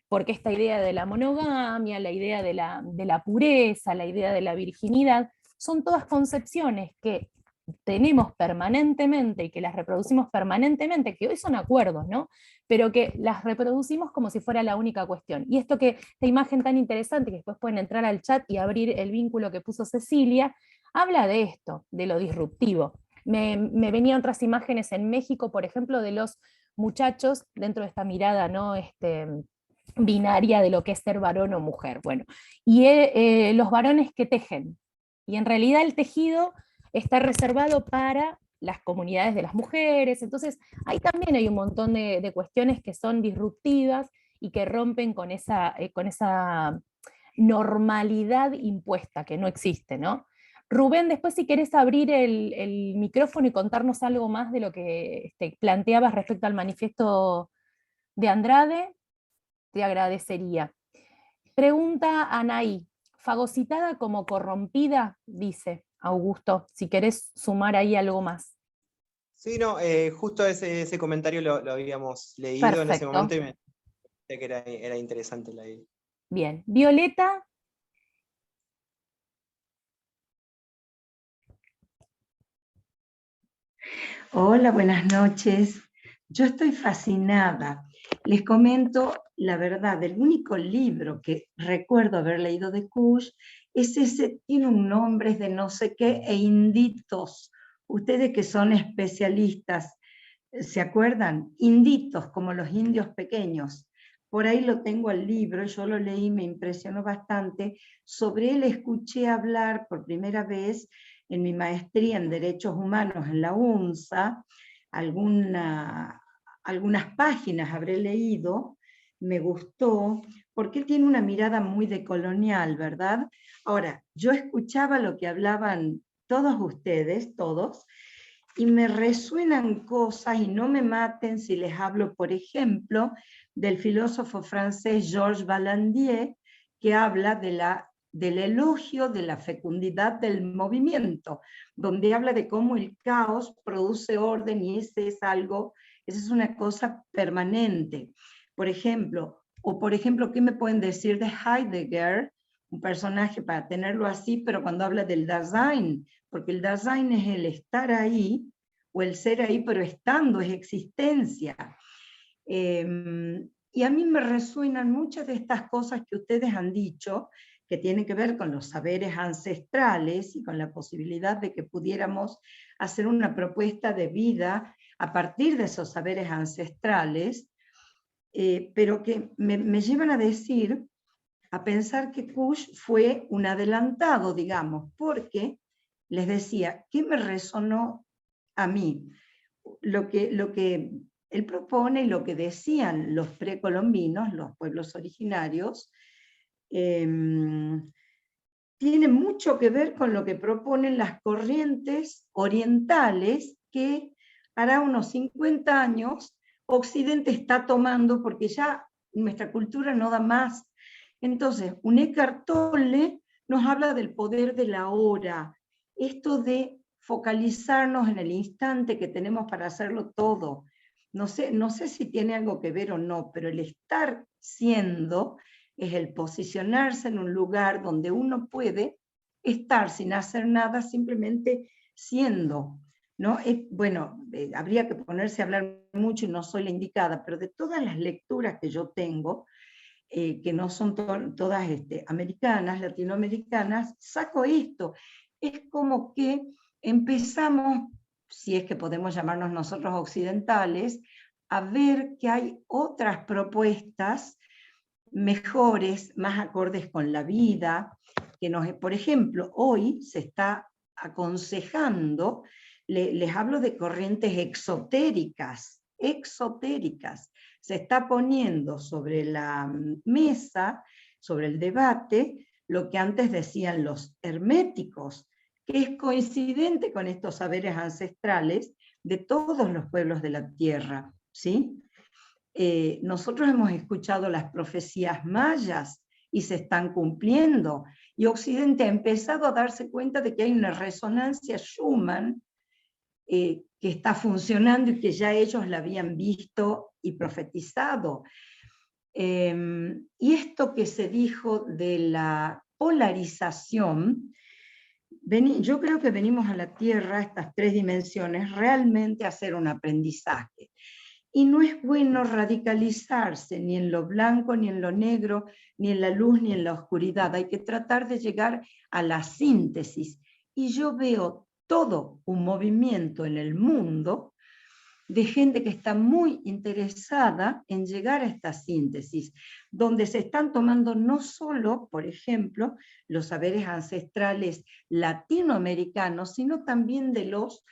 Porque esta idea de la monogamia, la idea de la pureza, la idea de la virginidad, son todas concepciones que tenemos permanentemente y que las reproducimos permanentemente, que hoy son acuerdos, ¿no? Pero que las reproducimos como si fuera la única cuestión. Y esta imagen tan interesante, que después pueden entrar al chat y abrir el vínculo que puso Cecilia, habla de esto, de lo disruptivo. Me venían otras imágenes en México, por ejemplo, de los muchachos dentro de esta mirada, ¿no? Binaria de lo que es ser varón o mujer. Bueno, y los varones que tejen. Y en realidad el tejido está reservado para las comunidades de las mujeres. Entonces, ahí también hay un montón de cuestiones que son disruptivas y que rompen con esa normalidad impuesta que no existe, ¿no? Rubén, después si querés abrir el micrófono y contarnos algo más de lo que planteabas respecto al manifiesto de Andrade, te agradecería. Pregunta Anaí, fagocitada como corrompida, dice Augusto, si querés sumar ahí algo más. Sí, no, justo ese comentario lo habíamos leído Perfecto. en ese momento y me pareció que era interesante la idea. Bien, Violeta. Hola, buenas noches. Yo estoy fascinada Les comento la verdad, el único libro que recuerdo haber leído de Kusch es ese, tiene un nombre, es de no sé qué, e inditos. Ustedes que son especialistas, ¿se acuerdan? Inditos, como los indios pequeños. Por ahí lo tengo el libro, yo lo leí, me impresionó bastante. Sobre él escuché hablar por primera vez en mi maestría en Derechos Humanos en la UNSA, algunas páginas habré leído, me gustó, porque él tiene una mirada muy decolonial, ¿verdad? Ahora, yo escuchaba lo que hablaban todos ustedes, todos, y me resuenan cosas, y no me maten si les hablo, por ejemplo, del filósofo francés Georges Valandier, que habla del elogio de la fecundidad del movimiento, donde habla de cómo el caos produce orden, y esa es una cosa permanente. Por ejemplo, ¿qué me pueden decir de Heidegger? Un personaje para tenerlo así, pero cuando habla del Dasein, porque el Dasein es el estar ahí, o el ser ahí, pero estando, es existencia. Y a mí me resuenan muchas de estas cosas que ustedes han dicho, que tienen que ver con los saberes ancestrales y con la posibilidad de que pudiéramos hacer una propuesta de vida a partir de esos saberes ancestrales, pero que me llevan a decir, a pensar que Kusch fue un adelantado, digamos, porque les decía, ¿qué me resonó a mí? Lo que él propone y lo que decían los precolombinos, los pueblos originarios, tiene mucho que ver con lo que proponen las corrientes orientales que hará unos 50 años Occidente está tomando, porque ya nuestra cultura no da más. Entonces, un Eckhart Tolle nos habla del poder de la hora, esto de focalizarnos en el instante que tenemos para hacerlo todo. No sé si tiene algo que ver o no, pero el estar siendo es el posicionarse en un lugar donde uno puede estar sin hacer nada, simplemente siendo, ¿no? Habría que ponerse a hablar mucho y no soy la indicada, pero de todas las lecturas que yo tengo, que no son todas americanas, latinoamericanas, saco esto. Es como que empezamos, si es que podemos llamarnos nosotros occidentales, a ver que hay otras propuestas mejores, más acordes con la vida, por ejemplo, hoy se está aconsejando, les hablo de corrientes exotéricas, se está poniendo sobre la mesa, sobre el debate, lo que antes decían los herméticos, que es coincidente con estos saberes ancestrales de todos los pueblos de la tierra, ¿sí? Nosotros hemos escuchado las profecías mayas y se están cumpliendo, y Occidente ha empezado a darse cuenta de que hay una resonancia Schumann que está funcionando y que ya ellos la habían visto y profetizado. Y esto que se dijo de la polarización, yo creo que venimos a la Tierra, estas tres dimensiones, realmente a hacer un aprendizaje. Y no es bueno radicalizarse ni en lo blanco, ni en lo negro, ni en la luz, ni en la oscuridad. Hay que tratar de llegar a la síntesis. Y yo veo todo un movimiento en el mundo de gente que está muy interesada en llegar a esta síntesis, donde se están tomando no solo, por ejemplo, los saberes ancestrales latinoamericanos, sino también de los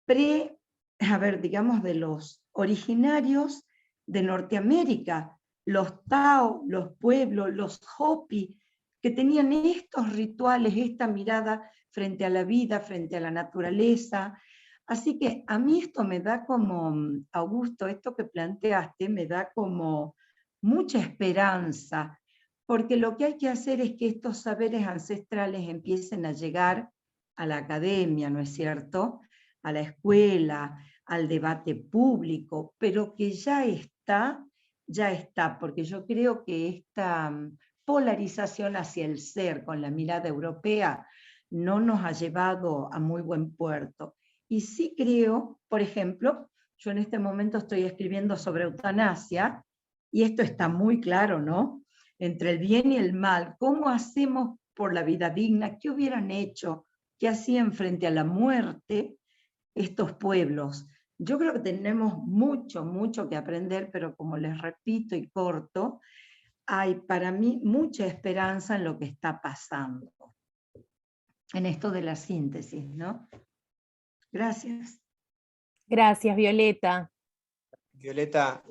de los originarios de Norteamérica, los Tao, los pueblos, los Hopi, que tenían estos rituales, esta mirada frente a la vida, frente a la naturaleza. Así que a mí esto me da como, Augusto, esto que planteaste, me da como mucha esperanza, porque lo que hay que hacer es que estos saberes ancestrales empiecen a llegar a la academia, ¿no es cierto?, a la escuela, al debate público, pero que ya está, porque yo creo que esta polarización hacia el ser con la mirada europea no nos ha llevado a muy buen puerto. Y sí creo, por ejemplo, Yo en este momento estoy escribiendo sobre eutanasia, y esto está muy claro, ¿no? Entre el bien y el mal, ¿cómo hacemos por la vida digna? ¿Qué hubieran hecho? ¿Qué hacían frente a la muerte estos pueblos? Yo creo que tenemos mucho, mucho que aprender, pero como les repito y corto, hay para mí mucha esperanza en lo que está pasando, en esto de la síntesis, ¿no? Gracias. Gracias, Violeta. Violeta,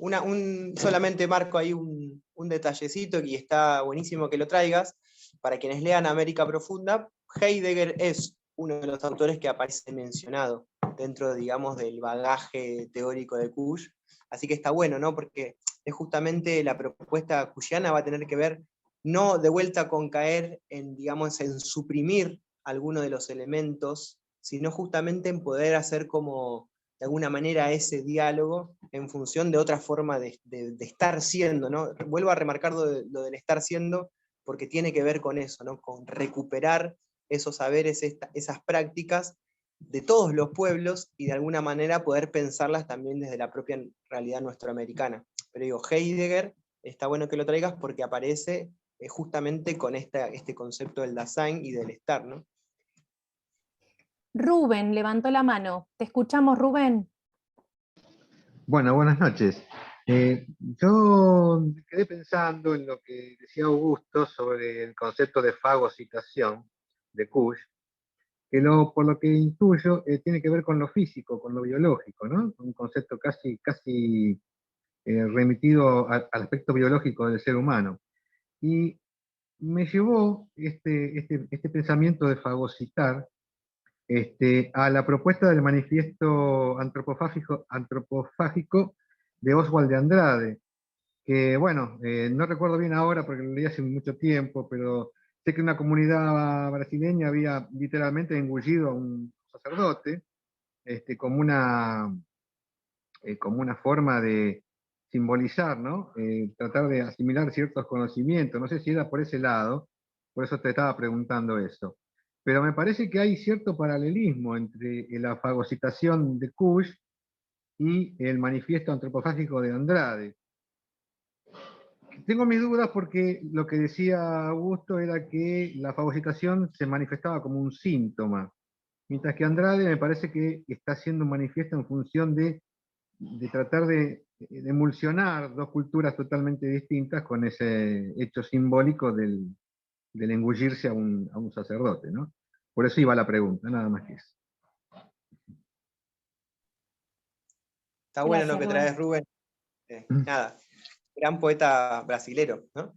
solamente marco ahí un detallecito y está buenísimo que lo traigas. Para quienes lean América Profunda, Heidegger es uno de los autores que aparece mencionado dentro, digamos, del bagaje teórico de Kusch. Así que está bueno, ¿no? Porque es justamente la propuesta kuschiana va a tener que ver, no de vuelta con caer en, digamos, en suprimir alguno de los elementos, sino justamente en poder hacer como, de alguna manera, ese diálogo en función de otra forma de estar siendo, ¿no? Vuelvo a remarcar lo del estar siendo, porque tiene que ver con eso, ¿no? Con recuperar esos saberes, esas prácticas de todos los pueblos, y de alguna manera poder pensarlas también desde la propia realidad nuestroamericana. Pero digo, Heidegger, está bueno que lo traigas porque aparece justamente con este concepto del Dasein y del estar, ¿no? Rubén levantó la mano. ¿Te escuchamos, Rubén? Bueno, buenas noches. Yo quedé pensando en lo que decía Augusto sobre el concepto de fagocitación de Kusch, que por lo que intuyo tiene que ver con lo físico, con lo biológico, ¿no? Un concepto casi remitido al aspecto biológico del ser humano. Y me llevó este pensamiento de fagocitar a la propuesta del manifiesto antropofágico de Oswald de Andrade, que bueno, no recuerdo bien ahora porque lo leí hace mucho tiempo, pero sé que una comunidad brasileña había literalmente engullido a un sacerdote, como una forma de simbolizar, ¿no? Tratar de asimilar ciertos conocimientos. No sé si era por ese lado, por eso te estaba preguntando eso. Pero me parece que hay cierto paralelismo entre la fagocitación de Kusch y el manifiesto antropofágico de Andrade. Tengo mis dudas porque lo que decía Augusto era que la fagocitación se manifestaba como un síntoma, mientras que Andrade me parece que está haciendo un manifiesto en función de tratar de emulsionar dos culturas totalmente distintas con ese hecho simbólico del engullirse a un sacerdote, ¿no? Por eso iba la pregunta, nada más que eso. Está bueno Gracias, lo que Rubén. traes, Rubén. Nada, gran poeta brasilero, ¿no?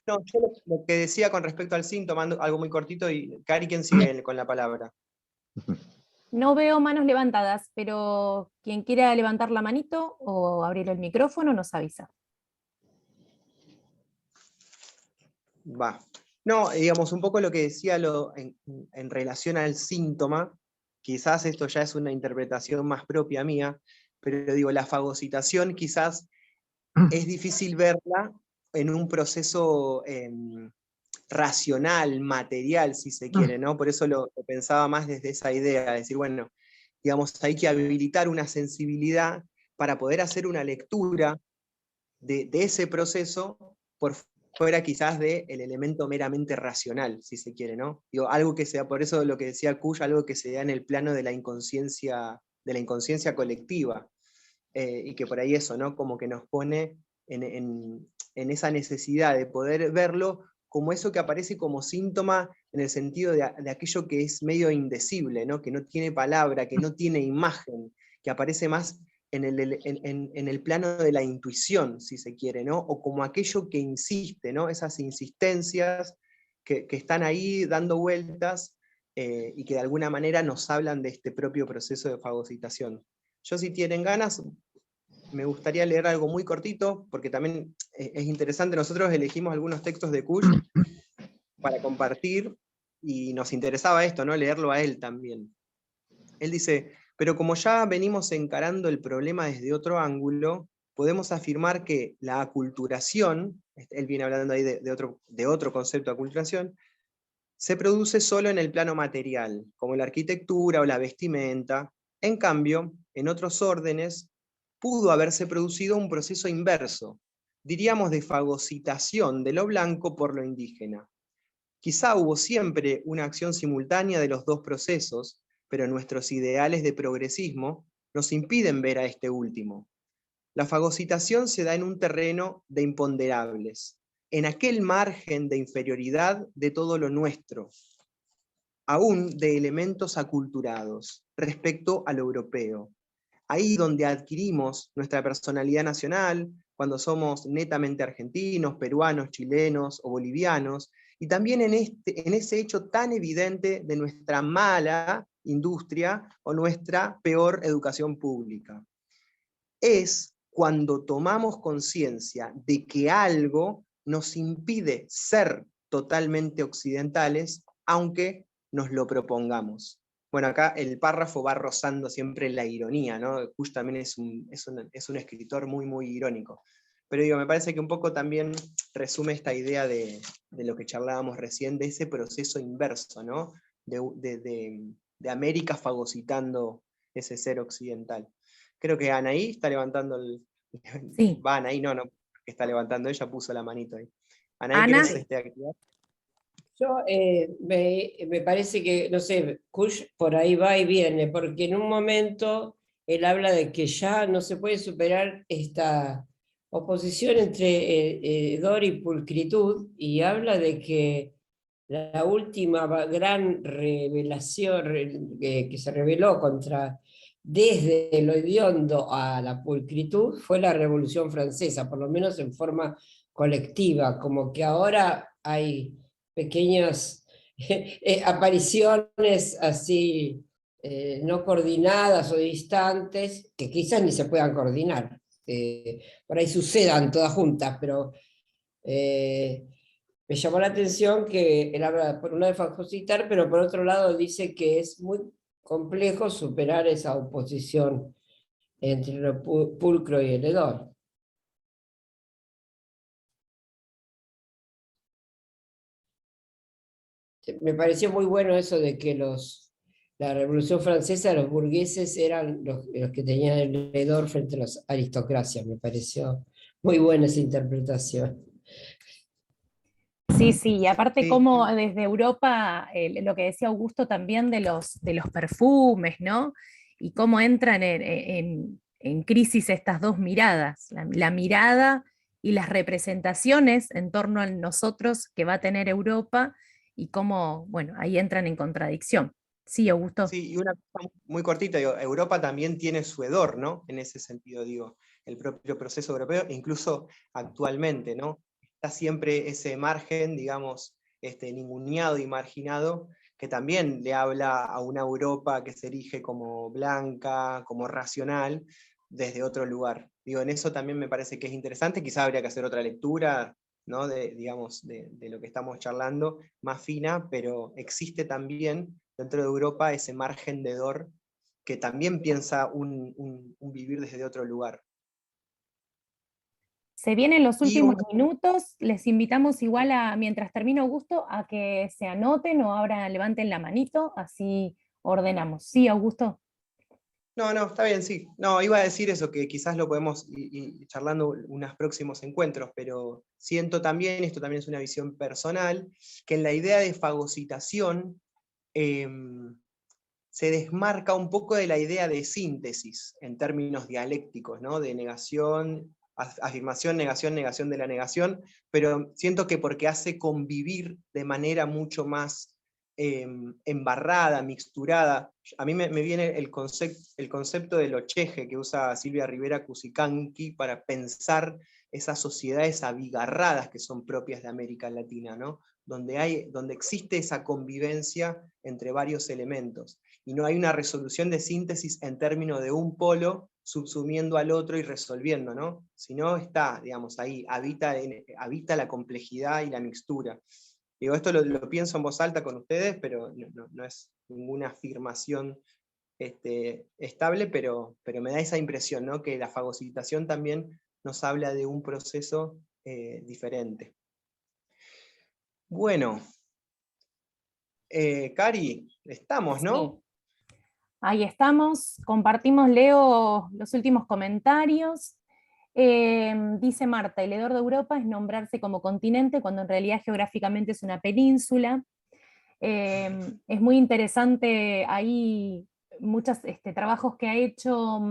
No, yo lo que decía con respecto al síntoma, algo muy cortito, y Cari, ¿quién sigue con la palabra? No veo manos levantadas, pero quien quiera levantar la manito o abrir el micrófono nos avisa. Va. No, digamos, un poco lo que decía en relación al síntoma, quizás esto ya es una interpretación más propia mía, pero digo, la fagocitación quizás es difícil verla en un proceso racional, material, si se quiere, ¿no? Por eso lo pensaba más desde esa idea, de decir, bueno, digamos, hay que habilitar una sensibilidad para poder hacer una lectura de ese proceso por fuera quizás del elemento meramente racional, si se quiere, ¿no? Digo, algo que sea, por eso lo que decía Kusch, algo que se da en el plano de la inconsciencia colectiva, y que por ahí eso, ¿no? Como que nos pone en esa necesidad de poder verlo como eso que aparece como síntoma en el sentido de aquello que es medio indecible, ¿no? Que no tiene palabra, que no tiene imagen, que aparece más en el plano de la intuición, si se quiere, ¿no? O como aquello que insiste, ¿no? Esas insistencias que están ahí dando vueltas, y que de alguna manera nos hablan de este propio proceso de fagocitación. Yo, si tienen ganas, me gustaría leer algo muy cortito, porque también es interesante. Nosotros elegimos algunos textos de Kusch para compartir, y nos interesaba esto, ¿no? Leerlo a él también. Él dice: pero como ya venimos encarando el problema desde otro ángulo, podemos afirmar que la aculturación, él viene hablando ahí de otro concepto de aculturación, se produce solo en el plano material, como la arquitectura o la vestimenta. En cambio, en otros órdenes, pudo haberse producido un proceso inverso, diríamos de fagocitación de lo blanco por lo indígena. Quizá hubo siempre una acción simultánea de los dos procesos, pero nuestros ideales de progresismo nos impiden ver a este último. La fagocitación se da en un terreno de imponderables, en aquel margen de inferioridad de todo lo nuestro, aún de elementos aculturados respecto a lo europeo. Ahí donde adquirimos nuestra personalidad nacional, cuando somos netamente argentinos, peruanos, chilenos o bolivianos, y también en ese hecho tan evidente de nuestra mala industria o nuestra peor educación pública. Es cuando tomamos conciencia de que algo nos impide ser totalmente occidentales, aunque nos lo propongamos. Bueno, acá el párrafo va rozando siempre la ironía, ¿no? Kusch también es un escritor muy, muy irónico. Pero digo, me parece que un poco también resume esta idea de lo que charlábamos recién, de ese proceso inverso, ¿no? De América fagocitando ese ser occidental. Creo que Anaí está levantando el... Sí. Va, Anaí, no, está levantando, ella puso la manito ahí. Anaí, Ana. ¿querés activar? Yo me parece que, no sé, Kusch por ahí va y viene, porque en un momento él habla de que ya no se puede superar esta oposición entre hedor y pulcritud, y habla de que la última gran revelación que se reveló desde lo hediondo a la pulcritud fue la Revolución Francesa, por lo menos en forma colectiva, como que ahora hay pequeñas apariciones así no coordinadas o distantes, que quizás ni se puedan coordinar. Por ahí sucedan todas juntas, pero me llamó la atención que él habla por un lado de fagocitar, pero por otro lado dice que es muy complejo superar esa oposición entre lo pulcro y el hedor. Me pareció muy bueno eso de que la Revolución Francesa, los burgueses eran los que tenían el hedor frente a las aristocracias. Me pareció muy buena esa interpretación. Sí, sí, y aparte Sí. como desde Europa, lo que decía Augusto también de los perfumes, ¿no? Y cómo entran en crisis estas dos miradas, la mirada y las representaciones en torno a nosotros que va a tener Europa, y cómo, bueno, ahí entran en contradicción. Sí, Augusto. Sí, y una cosa muy cortita, digo, Europa también tiene su hedor, ¿no? En ese sentido, digo, el propio proceso europeo, incluso actualmente, ¿no? Está siempre ese margen, digamos, ninguneado y marginado, que también le habla a una Europa que se erige como blanca, como racional, desde otro lugar. Digo, en eso también me parece que es interesante, quizás habría que hacer otra lectura, ¿no? Digamos, de lo que estamos charlando, más fina, pero existe también dentro de Europa ese margen de hedor que también piensa un vivir desde otro lugar. Se vienen los Y últimos minutos, les invitamos igual mientras termina Augusto, a que se anoten o ahora levanten la manito, así ordenamos. Sí, Augusto. No, está bien, sí. No, iba a decir eso, que quizás lo podemos ir charlando unos próximos encuentros, pero siento también, esto también es una visión personal, que en la idea de fagocitación se desmarca un poco de la idea de síntesis en términos dialécticos, ¿no? De negación, afirmación, negación de la negación, pero siento que porque hace convivir de manera mucho más embarrada, mixturada. A mí me viene el concepto del ocheje que usa Silvia Rivera Cusicanqui para pensar esas sociedades abigarradas que son propias de América Latina, ¿no? Donde existe esa convivencia entre varios elementos, y no hay una resolución de síntesis en términos de un polo subsumiendo al otro y resolviendo, ¿no? Sino está, digamos, ahí, habita la complejidad y la mixtura. Digo, esto lo pienso en voz alta con ustedes, pero no es ninguna afirmación estable, pero me da esa impresión, ¿no? Que la fagocitación también nos habla de un proceso diferente. Bueno, Cari, estamos, ¿no? Sí. Ahí estamos, compartimos, leo los últimos comentarios. Dice Marta, el hedor de Europa es nombrarse como continente cuando en realidad geográficamente es una península. Es muy interesante ahí muchos trabajos que ha hecho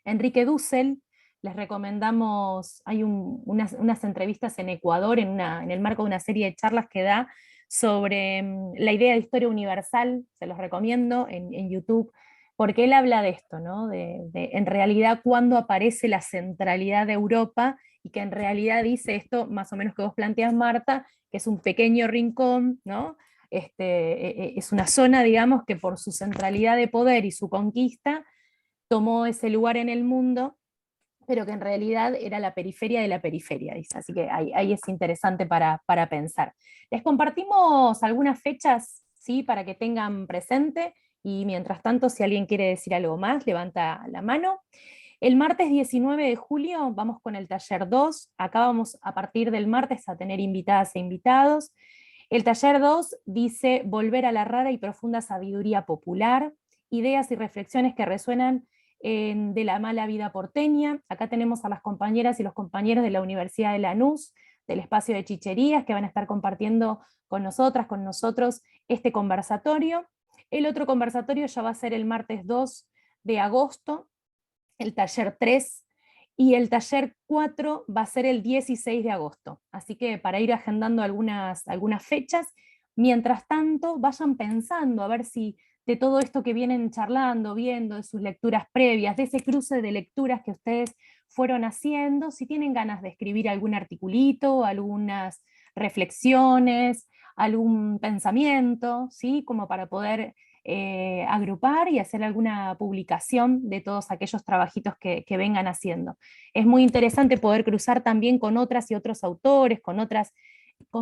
Enrique Dussel. Les recomendamos, hay unas entrevistas en Ecuador en el marco de una serie de charlas que da sobre la idea de historia universal, se los recomiendo en YouTube, porque él habla de esto, ¿no? En realidad cuándo aparece la centralidad de Europa, y que en realidad dice esto más o menos que vos planteas, Marta, que es un pequeño rincón, ¿no? Es una zona, digamos, que por su centralidad de poder y su conquista tomó ese lugar en el mundo, pero que en realidad era la periferia de la periferia, dice. Así que ahí es interesante para pensar. Les compartimos algunas fechas, ¿sí? Para que tengan presente, y mientras tanto, si alguien quiere decir algo más, levanta la mano. El martes 19 de julio vamos con el taller 2, acá vamos a partir del martes a tener invitadas e invitados. El taller 2 dice volver a la rara y profunda sabiduría popular, ideas y reflexiones que resuenan de la mala vida porteña. Acá tenemos a las compañeras y los compañeros de la Universidad de Lanús, del espacio de Chicherías, que van a estar compartiendo con nosotras, con nosotros, este conversatorio. El otro conversatorio ya va a ser el martes 2 de agosto, el taller 3, y el taller 4 va a ser el 16 de agosto. Así que para ir agendando algunas fechas, mientras tanto vayan pensando a ver si de todo esto que vienen charlando, viendo, de sus lecturas previas, de ese cruce de lecturas que ustedes fueron haciendo, si tienen ganas de escribir algún articulito, algunas reflexiones, algún pensamiento, ¿sí? Como para poder agrupar y hacer alguna publicación de todos aquellos trabajitos que vengan haciendo. Es muy interesante poder cruzar también con otras y otros autores, con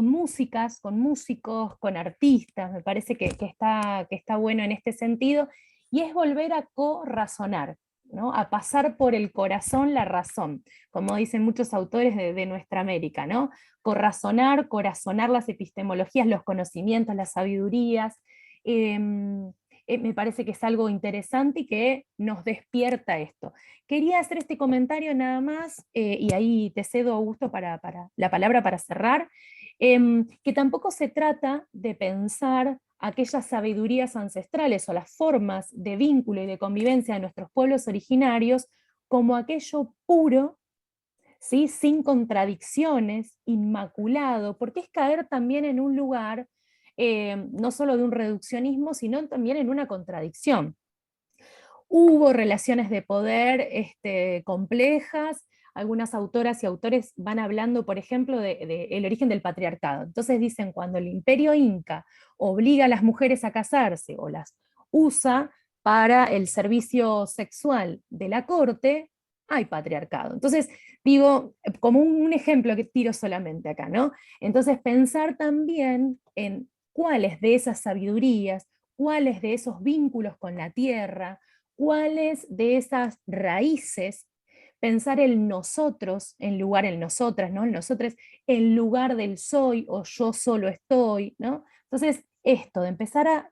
músicas, con músicos, con artistas. Me parece que está bueno en este sentido, y es volver a co-razonar, ¿no? A pasar por el corazón la razón, como dicen muchos autores de nuestra América, ¿no? Corrazonar, corazonar las epistemologías, los conocimientos, las sabidurías. Me parece que es algo interesante y que nos despierta esto. Quería hacer este comentario nada más, y ahí te cedo, Augusto, para la palabra para cerrar, que tampoco se trata de pensar aquellas sabidurías ancestrales o las formas de vínculo y de convivencia de nuestros pueblos originarios como aquello puro, ¿sí? Sin contradicciones, inmaculado, porque es caer también en un lugar no solo de un reduccionismo, sino también en una contradicción. Hubo relaciones de poder complejas. Algunas autoras y autores van hablando, por ejemplo, del origen del patriarcado. Entonces dicen, cuando el imperio inca obliga a las mujeres a casarse o las usa para el servicio sexual de la corte, hay patriarcado. Entonces, digo, como un ejemplo que tiro solamente acá, ¿no? Entonces, pensar también en cuáles de esas sabidurías, cuáles de esos vínculos con la tierra, cuáles de esas raíces, pensar el nosotros en lugar del nosotras, ¿no? El nosotros en lugar del soy o yo solo estoy, ¿no? Entonces, esto de empezar a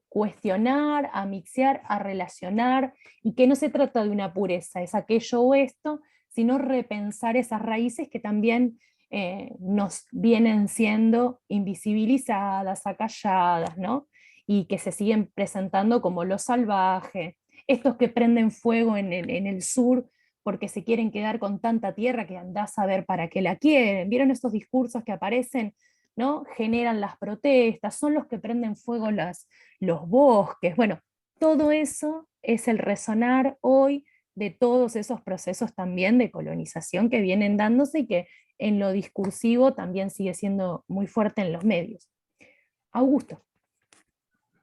cuestionar, a mixear, a relacionar, y que no se trata de una pureza, es aquello o esto, sino repensar esas raíces que también nos vienen siendo invisibilizadas, acalladas, ¿no? Y que se siguen presentando como lo salvaje, estos que prenden fuego en el sur porque se quieren quedar con tanta tierra que andás a ver para qué la quieren. ¿Vieron estos discursos que aparecen? ¿No? Generan las protestas, son los que prenden fuego los bosques. Bueno, todo eso es el resonar hoy de todos esos procesos también de colonización que vienen dándose y que en lo discursivo también sigue siendo muy fuerte en los medios. Augusto.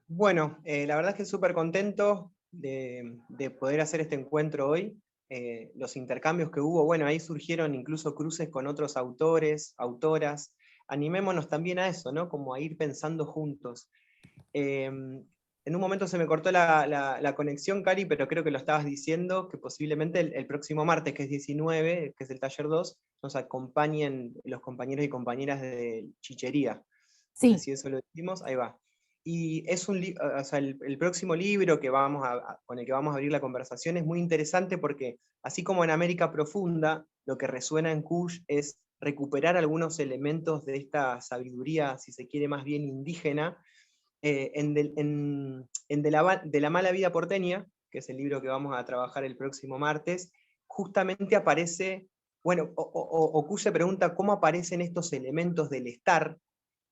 Bueno, la verdad es que súper contento de poder hacer este encuentro hoy. Los intercambios que hubo, bueno, ahí surgieron incluso cruces con otros autores, autoras. Animémonos también a eso, ¿no? Como a ir pensando juntos. En un momento se me cortó la conexión, Cari, pero creo que lo estabas diciendo, que posiblemente el próximo martes, que es 19, que es el taller 2, nos acompañen los compañeros y compañeras de Chichería. Sí. No sé si eso lo dijimos, ahí va. Y es o sea, el próximo libro que con el que vamos a abrir la conversación es muy interesante porque, así como en América Profunda, lo que resuena en Kush es recuperar algunos elementos de esta sabiduría, si se quiere, más bien indígena, de la mala vida porteña, que es el libro que vamos a trabajar el próximo martes, justamente aparece, bueno, Kush se pregunta cómo aparecen estos elementos del estar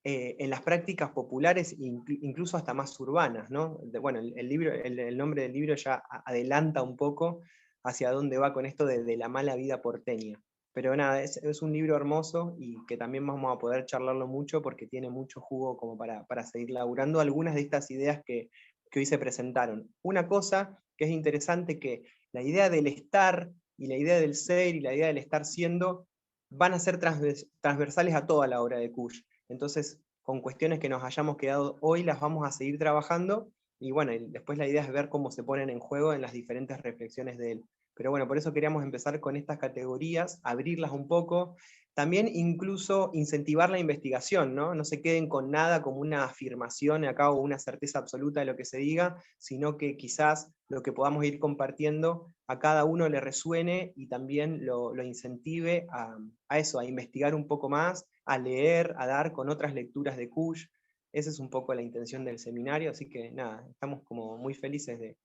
en las prácticas populares, incluso hasta más urbanas, ¿no? Bueno, el nombre del libro ya adelanta un poco hacia dónde va con esto de la mala vida porteña. Pero nada, es un libro hermoso y que también vamos a poder charlarlo mucho porque tiene mucho jugo como para seguir laburando algunas de estas ideas que hoy se presentaron. Una cosa que es interesante, que la idea del estar y la idea del ser y la idea del estar siendo van a ser transversales a toda la obra de Kush. Entonces, con cuestiones que nos hayamos quedado hoy, las vamos a seguir trabajando, y bueno, después la idea es ver cómo se ponen en juego en las diferentes reflexiones de él. Pero bueno, por eso queríamos empezar con estas categorías, abrirlas un poco, también incluso incentivar la investigación, ¿no? No se queden con nada como una afirmación acá o una certeza absoluta de lo que se diga, sino que quizás lo que podamos ir compartiendo a cada uno le resuene y también lo incentive a eso, a investigar un poco más, a leer, a dar con otras lecturas de Kush. Esa es un poco la intención del seminario, así que nada, estamos como muy felices de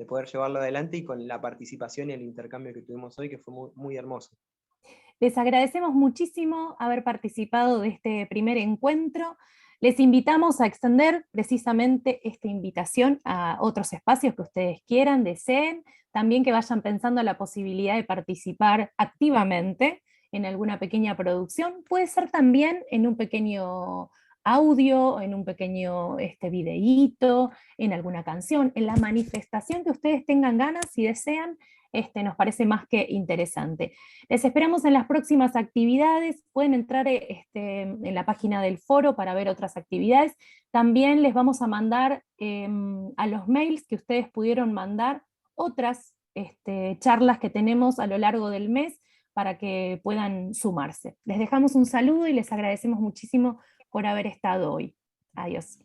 poder llevarlo adelante y con la participación y el intercambio que tuvimos hoy, que fue muy, muy hermoso. Les agradecemos muchísimo haber participado de este primer encuentro. Les invitamos a extender precisamente esta invitación a otros espacios que ustedes quieran, deseen, también que vayan pensando la posibilidad de participar activamente en alguna pequeña producción. Puede ser también en un pequeño audio, en un pequeño videíto, en alguna canción, en la manifestación que ustedes tengan ganas y desean. Nos parece más que interesante. Les esperamos en las próximas actividades. Pueden entrar en la página del foro para ver otras actividades. También les vamos a mandar a los mails que ustedes pudieron mandar otras charlas que tenemos a lo largo del mes para que puedan sumarse. Les dejamos un saludo y les agradecemos muchísimo por haber estado hoy. Adiós.